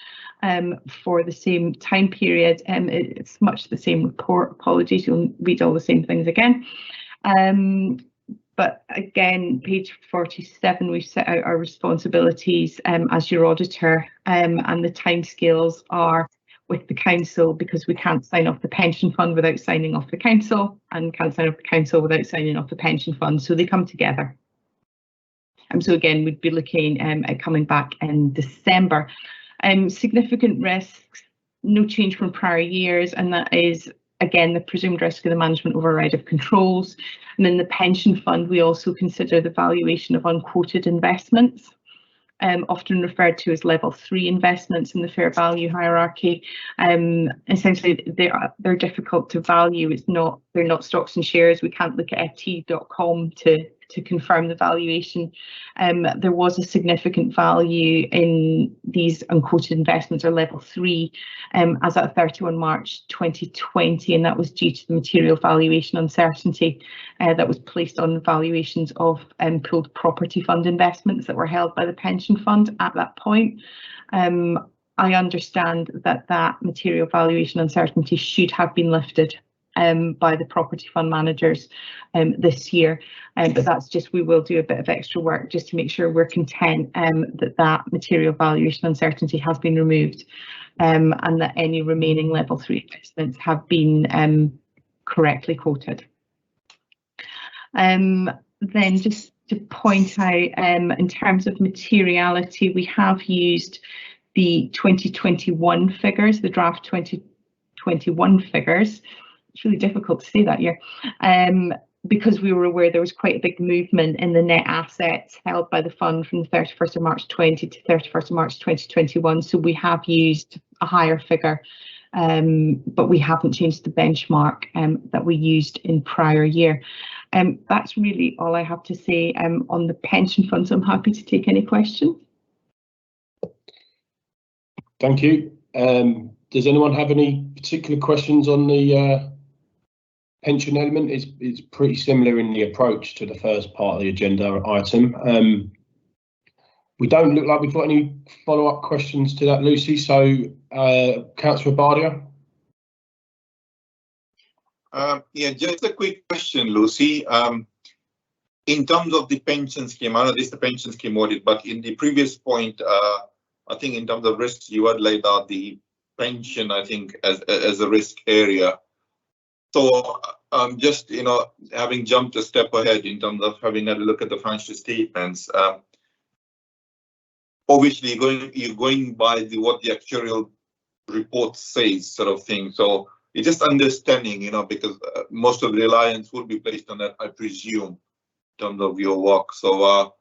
for the same time period. It's much the same report. Apologies, you'll read all the same things again. But again, page 47, we've set out our responsibilities as your auditor, and the timescales are with the council, because we can't sign off the pension fund without signing off the council, and can't sign off the council without signing off the pension fund, so they come together. And so again, we'd be looking at coming back in December. Significant risks, no change from prior years, and that is again the presumed risk of the management override of controls. And in the pension fund, we also consider the valuation of unquoted investments, often referred to as level 3 investments in the fair value hierarchy. Essentially, they're difficult to value. They're not stocks and shares. We can't look at ft.com to confirm the valuation. There was a significant value in these unquoted investments, or level 3, as at 31 March 2020, and that was due to the material valuation uncertainty that was placed on valuations of pooled property fund investments that were held by the pension fund at that point. I understand that material valuation uncertainty should have been lifted by the property fund managers this year, but that's just, we will do a bit of extra work just to make sure we're content that material valuation uncertainty has been removed, and that any remaining level 3 investments have been correctly quoted. Then just to point out, in terms of materiality, we have used the 2021 figures, the draft 2021 figures. It's really difficult to say that year, because we were aware there was quite a big movement in the net assets held by the fund from the 31st of March 20 to 31st of March 2021. So we have used a higher figure, but we haven't changed the benchmark that we used in prior year. That's really all I have to say on the pension funds. I'm happy to take any questions. Thank you. Does anyone have any particular questions on the pension element? It's pretty similar in the approach to the first part of the agenda item. We don't look like we've got any follow-up questions to that, Lucy. So, Councillor Bardia. Yeah, just a quick question, Lucy. In terms of the pension scheme, I know this is the pension scheme audit, but in the previous point, I think in terms of risks, you had laid out the pension, I think, as a risk area. So just, you know, having jumped a step ahead in terms of having had a look at the financial statements, obviously you're going by what the actuarial report says, sort of thing. So it's just understanding, you know, because most of the reliance would be placed on that, I presume, in terms of your work. So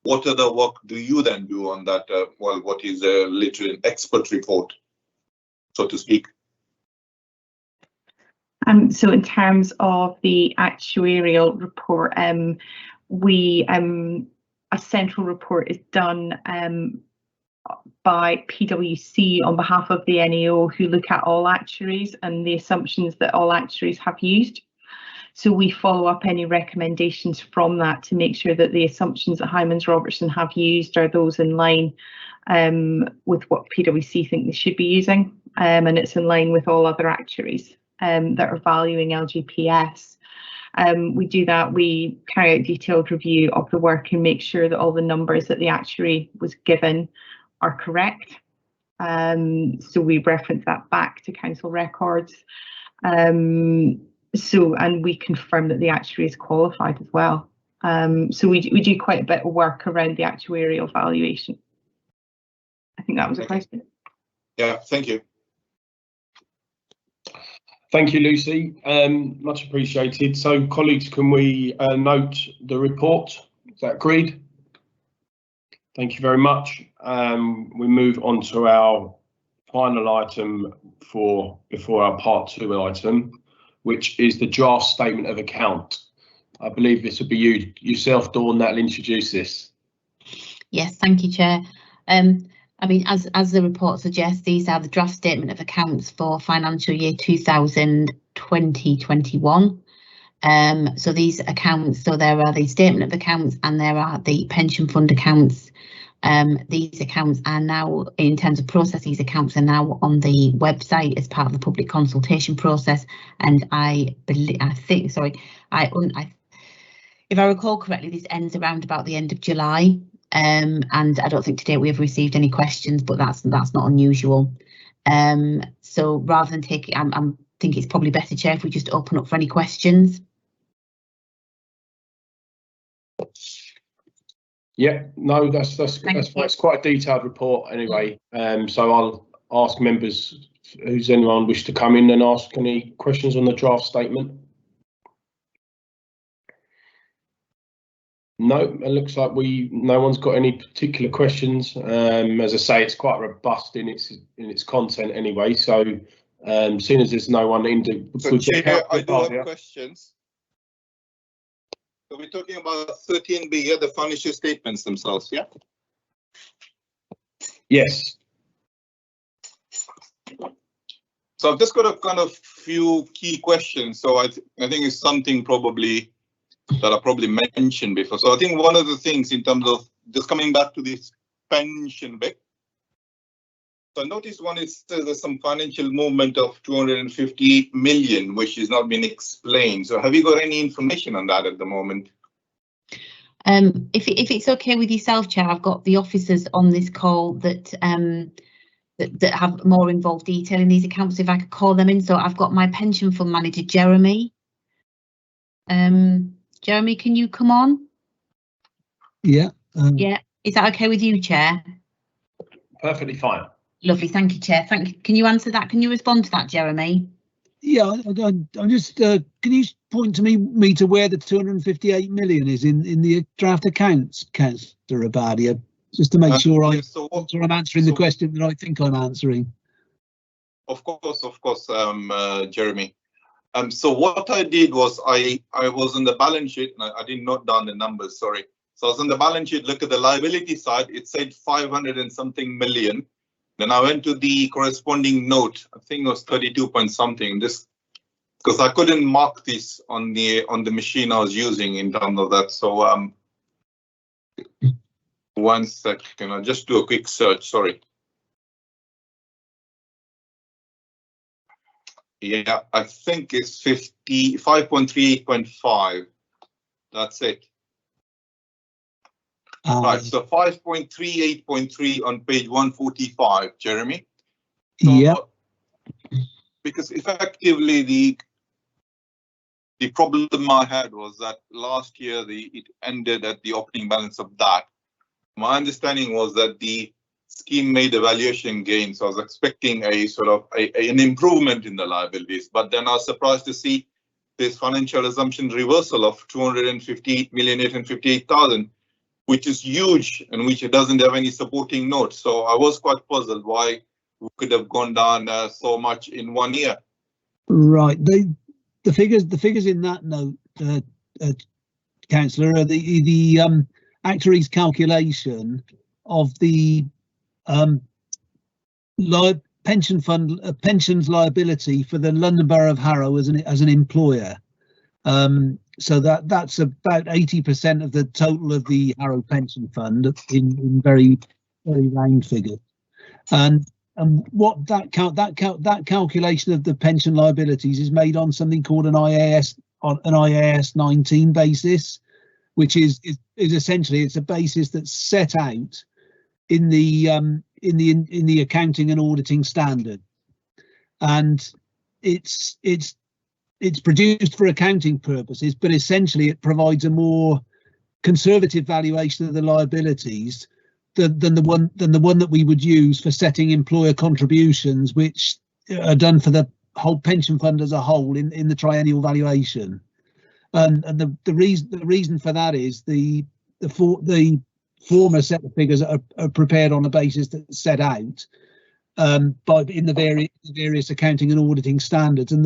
what other work do you then do on that? Well, what is literally an expert report, so to speak? So in terms of the actuarial report, a central report is done by PwC on behalf of the NAO, who look at all actuaries and the assumptions that all actuaries have used. So we follow up any recommendations from that to make sure that the assumptions that Hymans Robertson have used are those in line with what PwC think they should be using, and it's in line with all other actuaries that are valuing LGPS. We do that, we carry out detailed review of the work and make sure that all the numbers that the actuary was given are correct. So we reference that back to council records. And we confirm that the actuary is qualified as well. So we do quite a bit of work around the actuarial valuation. I think that was a question. Yeah, thank you. Thank you, Lucy. Much appreciated. So, colleagues, can we note the report? Is that agreed? Thank you very much. We move on to our final item before our part 2 item, which is the draft statement of account. I believe this will be yourself, Dawn, that'll introduce this. Yes, thank you, Chair. I mean, as the report suggests, these are the draft statement of accounts for financial year 2020-21. So these accounts, so there are the statement of accounts and there are the pension fund accounts. These accounts are now, in terms of process, these accounts are now on the website as part of the public consultation process. And if I recall correctly, this ends around about the end of July. And I don't think today we have received any questions, but that's not unusual. So rather than take it, I think it's probably better, Chair, if we just open up for any questions. Yeah, no, that's fine. It's quite a detailed report anyway. So I'll ask members, who's anyone wish to come in and ask any questions on the draft statement? No, it looks like no one's got any particular questions. As I say, it's quite robust in its content anyway. So, seeing as there's no one in so Chair, I do have questions. So we're talking about 13B, yeah, the financial statements themselves, yeah? Yes. So I've just got a kind of few key questions. So I think it's something probably that I probably mentioned before. So I think one of the things in terms of just coming back to this pension bit. So I noticed one is there's some financial movement of 258 million, which has not been explained. So have you got any information on that at the moment? If it's okay with yourself, Chair, I've got the officers on this call that that have more involved detail in these accounts. If I could call them in, so I've got my pension fund manager, Jeremy. Jeremy, can you come on? Yeah. Yeah. Is that okay with you, Chair? Perfectly fine. Lovely. Thank you, Chair. Thank you. Can you answer that? Can you respond to that, Jeremy? Yeah, I'm just. Can you point to me to where the 258 million is in the draft accounts, Councillor Abadia, just to make sure I'm answering the question that I think I'm answering. Of course, Jeremy. So what I did was I was on the balance sheet, and I didn't note down the numbers, sorry. So I was on the balance sheet, look at the liability side, it said 500 and something million. Then I went to the corresponding note, I think it was 32 point something, this, because I couldn't mark this on the machine I was using in terms of that. So 1 second, I'll just do a quick search, sorry. Yeah, I think it's 55.38.5. That's it. Right, so 5.38.3 on page 145, Jeremy. So, yeah. Because effectively the problem I had was that last year it ended at the opening balance of that. My understanding was that the scheme made a valuation gain, so I was expecting a sort of an improvement in the liabilities, but then I was surprised to see this financial assumption reversal of 258,858,000, which is huge and which doesn't have any supporting notes. So I was quite puzzled why we could have gone down so much in 1 year. Right, the figures in that note, Councillor, are the actuary's calculation of the pension fund pensions liability for the London Borough of Harrow as an employer. So that's about 80% of the total of the Harrow pension fund in very round figures. And what that calculation of the pension liabilities is made on something called an IAS 19 basis, which is essentially it's a basis that's set out in the accounting and auditing standard, and it's produced for accounting purposes, but essentially it provides a more conservative valuation of the liabilities than the one that we would use for setting employer contributions, which are done for the whole pension fund as a whole in the triennial valuation. And the reason for that is the former set of figures are prepared on a basis that's set out in the various accounting and auditing standards, and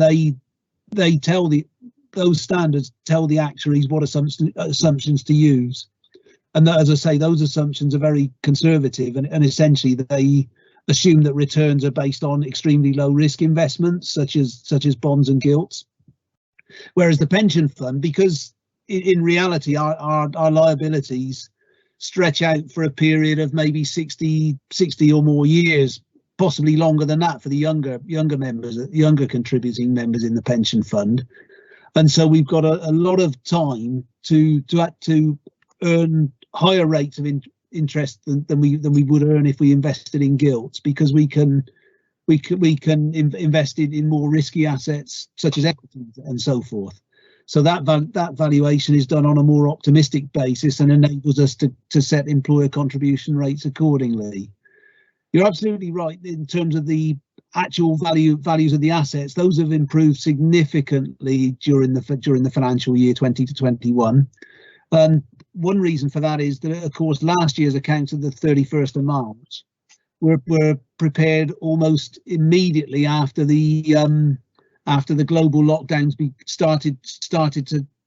those standards tell the actuaries what assumptions to use. And as I say, those assumptions are very conservative, and essentially they assume that returns are based on extremely low risk investments such as bonds and gilts. Whereas the pension fund, because in reality our liabilities stretch out for a period of maybe 60 or more years, possibly longer than that for the younger contributing members in the pension fund, and so we've got a lot of time to earn higher rates of interest than we would earn if we invested in gilts, because we can invest in more risky assets such as equities and so forth. So that valuation is done on a more optimistic basis and enables us to set employer contribution rates accordingly. You're absolutely right in terms of the actual values of the assets. Those have improved significantly during the financial year 20 to 21. One reason for that is that, of course, last year's accounts of the 31st of March were prepared almost immediately after the global lockdowns started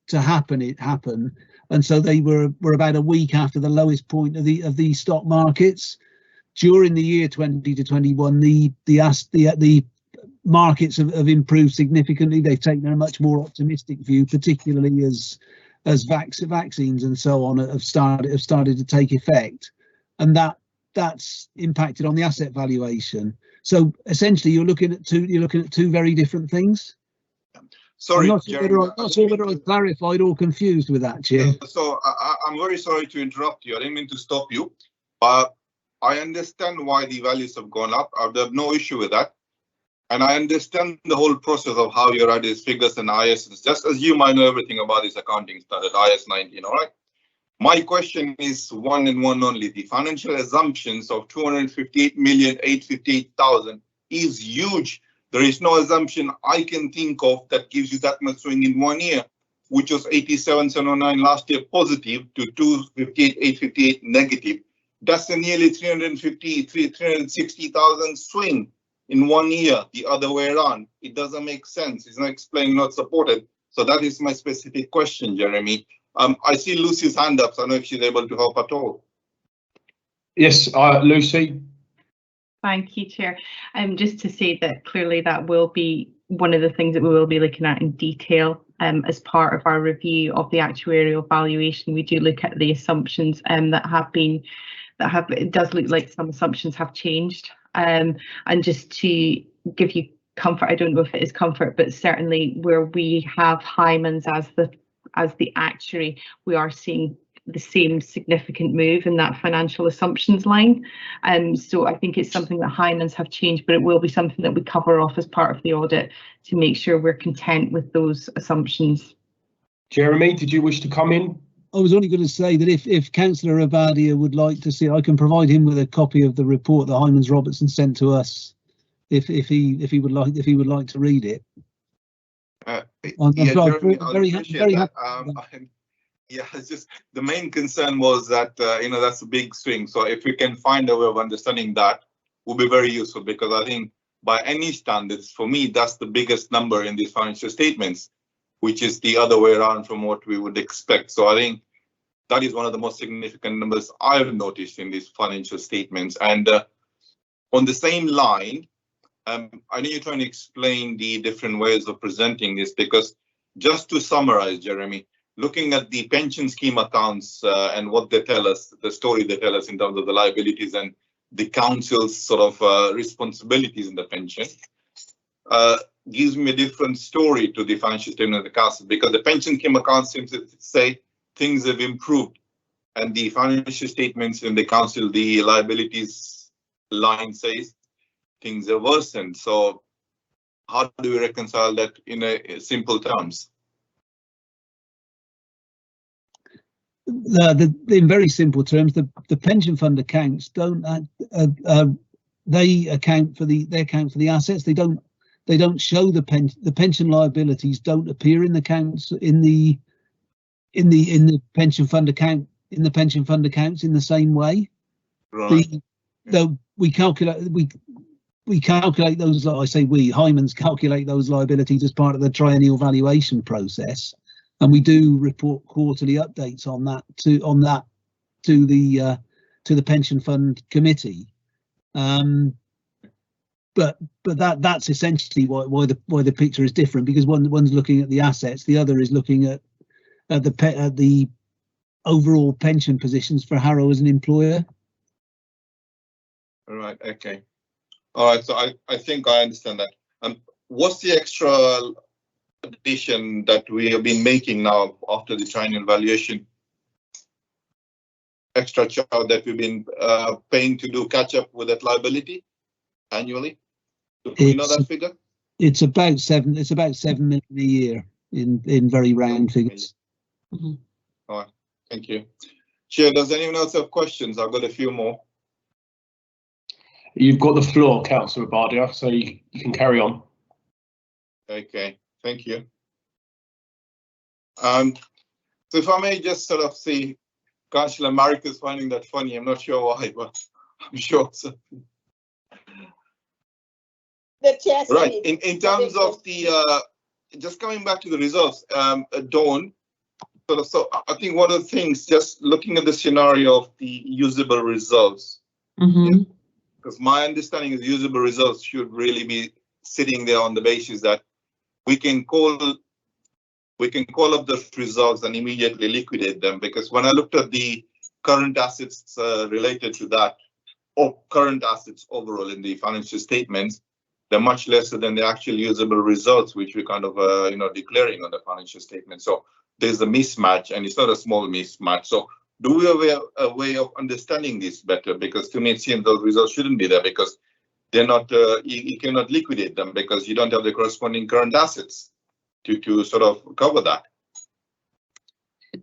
to happen, and so they were about a week after the lowest point of the stock markets. During the year 20 to 21, the markets have improved significantly. They've taken a much more optimistic view, particularly as vaccines and so on have started to take effect, and that's impacted on the asset valuation. So essentially, you're looking at two very different things. Sorry, I'm not sure whether I clarified or confused with that, Chair. So I'm very sorry to interrupt you. I didn't mean to stop you, but I understand why the values have gone up. I have no issue with that. And I understand the whole process of how you write these figures and IS, just as you might know everything about this accounting standard, IS 19, all right? My question is one and one only. The financial assumptions of 258,858,000 is huge. There is no assumption I can think of that gives you that much swing in 1 year, which was 87,709 last year positive to 258,858 negative. That's a nearly 360,000 swing in 1 year, the other way around. It doesn't make sense. It's not explained, not supported. So that is my specific question, Jeremy. I see Lucy's hand up, so I don't know if she's able to help at all. Yes, Lucy. Thank you, Chair. Just to say that clearly that will be one of the things that we will be looking at in detail as part of our review of the actuarial valuation. We do look at the assumptions it does look like some assumptions have changed. And just to give you comfort, I don't know if it is comfort, but certainly where we have Hyman's as the actuary, we are seeing the same significant move in that financial assumptions line. So I think it's something that Hyman's have changed, but it will be something that we cover off as part of the audit to make sure we're content with those assumptions. Jeremy, did you wish to come in? I was only going to say that if Councillor Abadia would like to see, I can provide him with a copy of the report that Hymans Robertson sent to us, if he would like to read it. Jeremy, very happy. Yeah, it's just the main concern was that that's a big swing. So if we can find a way of understanding that, will be very useful, because I think by any standards, for me, that's the biggest number in these financial statements, which is the other way around from what we would expect. So I think that is one of the most significant numbers I've noticed in these financial statements. And on the same line, I know you're trying to explain the different ways of presenting this, because just to summarize, Jeremy, looking at the pension scheme accounts and what they tell us, the story they tell us in terms of the liabilities and the council's sort of responsibilities in the pension, gives me a different story to the financial statement of the council, because the pension scheme account seems to say things have improved, and the financial statements in the council, the liabilities line says things have worsened. So how do we reconcile that in simple terms? In very simple terms, the pension fund accounts don't they account for the assets. They don't show the pension liabilities don't appear in the accounts in the pension fund account in the same way. Right. We calculate those. I say we Hymans calculate those liabilities as part of the triennial valuation process, and we do report quarterly updates on that to the pension fund committee. But that's essentially why the picture is different, because one's looking at the assets, the other is looking at the overall pension positions for Harrow as an employer. All right. Okay. All right. So I think I understand that. What's the extra addition that we have been making now after the triennial valuation? Extra charge that we've been paying to do catch up with that liability annually. Do you know that figure? It's about 7 million a year in very round figures. Mm-hmm. All right. Thank you. Chair, does anyone else have questions? I've got a few more. You've got the floor, Councillor Abadia, so you can carry on. Okay, thank you. So if I may just sort of see, Councillor Marek is finding that funny. I'm not sure why, but I'm sure so. The chair. Right. In terms of the just coming back to the results, Dawn. So I think one of the things, just looking at the scenario of the usable results, because my understanding is usable results should really be sitting there on the basis that we can call up the results and immediately liquidate them. Because when I looked at the current assets related to that, or current assets overall in the financial statements, they're much lesser than the actual usable results, which we're kind of declaring on the financial statement. So there's a mismatch, and it's not a small mismatch. So do we have a way of understanding this better? Because to me it seems those results shouldn't be there, because they're not. You cannot liquidate them because you don't have the corresponding current assets to sort of cover that.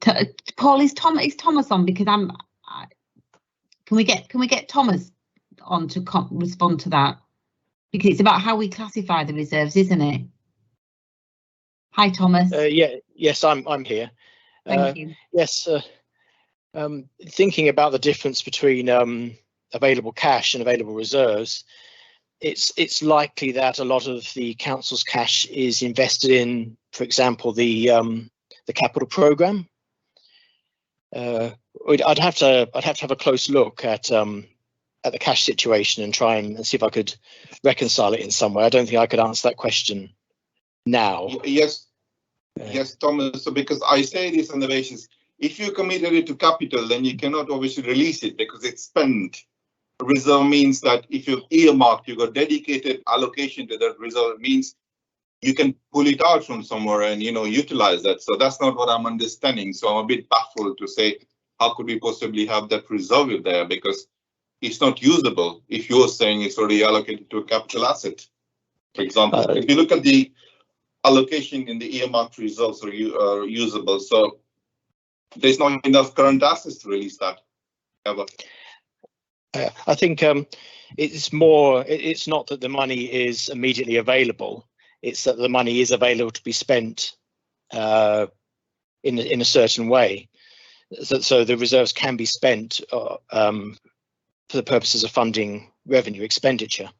Paul, is Thomas on? Because can we get Thomas on to respond to that? Because it's about how we classify the reserves, isn't it? Hi, Thomas. Yes, I'm here. Thank you. Yes, thinking about the difference between available cash and available reserves, it's likely that a lot of the council's cash is invested in, for example, the capital programme. I'd have to have a close look at the cash situation and try and see if I could reconcile it in some way. I don't think I could answer that question now. Yes, Thomas. So because I say this on the basis, if you committed it to capital, then you cannot obviously release it because it's spent. Reserve means that if you've earmarked, you've got dedicated allocation to that reserve, it means you can pull it out from somewhere and, utilize that. So that's not what I'm understanding. So I'm a bit baffled to say, how could we possibly have that reserve there? Because it's not usable if you're saying it's already allocated to a capital asset. For example, if you look at the allocation in the earmarked reserves are usable, so there's not enough current assets to release that ever. I think it's not that the money is immediately available, it's that the money is available to be spent in a certain way. So the reserves can be spent for the purposes of funding revenue expenditure.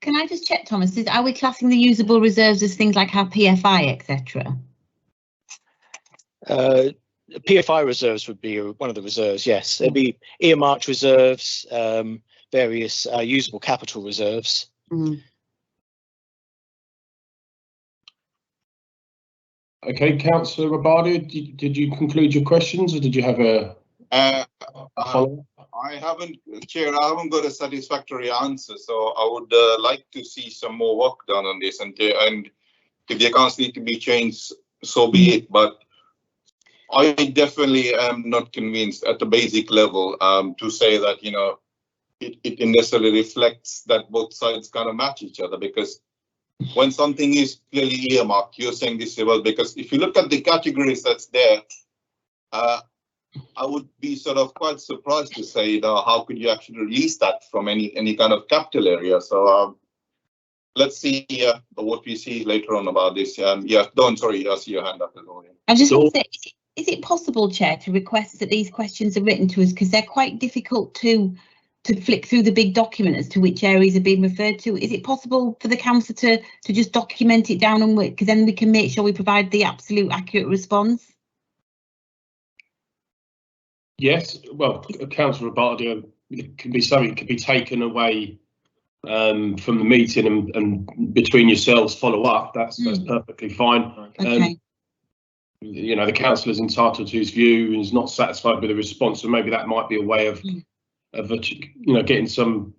Can I just check, Thomas, are we classing the usable reserves as things like our PFI, etc.? PFI reserves would be one of the reserves, yes. There'd be earmarked reserves, various usable capital reserves. Mm. Okay, Councillor Rabadi, did you conclude your questions, or did you have a follow-up? I haven't, Chair, I haven't got a satisfactory answer, so I would like to see some more work done on this, and if the accounts need to be changed, so be it. But I definitely am not convinced at the basic level to say that, it necessarily reflects that both sides kind of match each other, because when something is clearly earmarked, you're saying this well, because if you look at the categories that's there, I would be sort of quite surprised to say, how could you actually release that from any kind of capital area? So let's see what we see later on about this. Yeah, Dawn, sorry, I see your hand up as well. I just want to say, is it possible, Chair, to request that these questions are written to us, because they're quite difficult to flick through the big document as to which areas are being referred to? Is it possible for the council to just document it down, and because then we can make sure we provide the absolute accurate response? Yes, well, Councillor Rabadi, it can be something that could be taken away from the meeting and between yourselves follow up. That's perfectly fine. Okay. The councillor is entitled to his view and is not satisfied with the response, so maybe that might be a way of getting some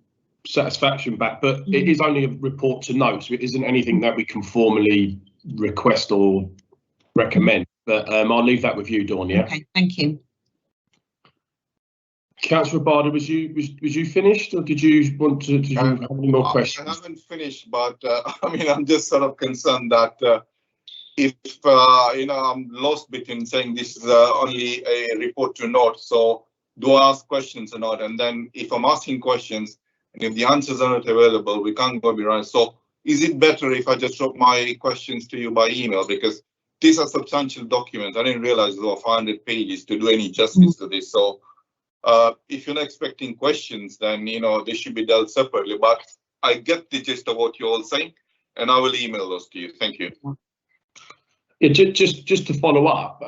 satisfaction back. But it is only a report to note, so it isn't anything that we can formally request or recommend. But I'll leave that with you, Dawn. Yeah. Okay. Thank you. Councillor Rabadi, was you finished, or did you want to? Did you have any more questions? I haven't finished, but I'm just sort of concerned that if I'm lost between saying this is only a report to note. So do I ask questions or not? And then if I'm asking questions and if the answers are not available, we can't go behind. So is it better if I just drop my questions to you by email, because these are substantial documents? I didn't realize there were 500 pages to do any justice to this. So if you're not expecting questions, then they should be dealt separately. But I get the gist of what you're all saying, and I will email those to you. Thank you. Yeah, just to follow up,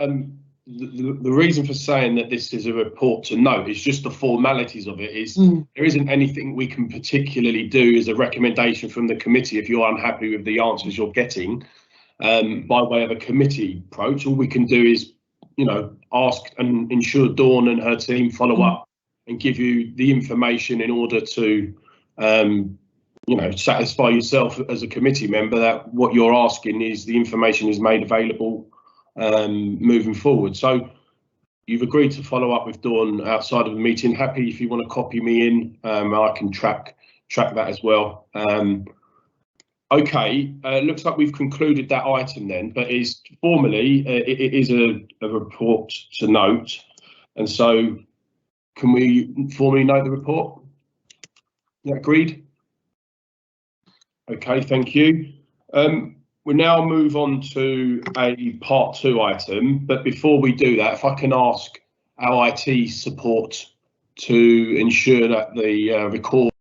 the reason for saying that this is a report to note is just the formalities of it. There isn't anything we can particularly do as a recommendation from the committee if you're unhappy with the answers you're getting by way of a committee approach. All we can do is ask and ensure Dawn and her team follow up and give you the information in order to satisfy yourself as a committee member that what you're asking is the information is made available moving forward. So you've agreed to follow up with Dawn outside of the meeting. Happy if you want to copy me in, I can track that as well. Okay, looks like we've concluded that item then, but is formally it is a report to note, and so can we formally note the report? Yeah, agreed. Okay, thank you. We now move on to a part 2 item, but before we do that, if I can ask our IT support to ensure that the record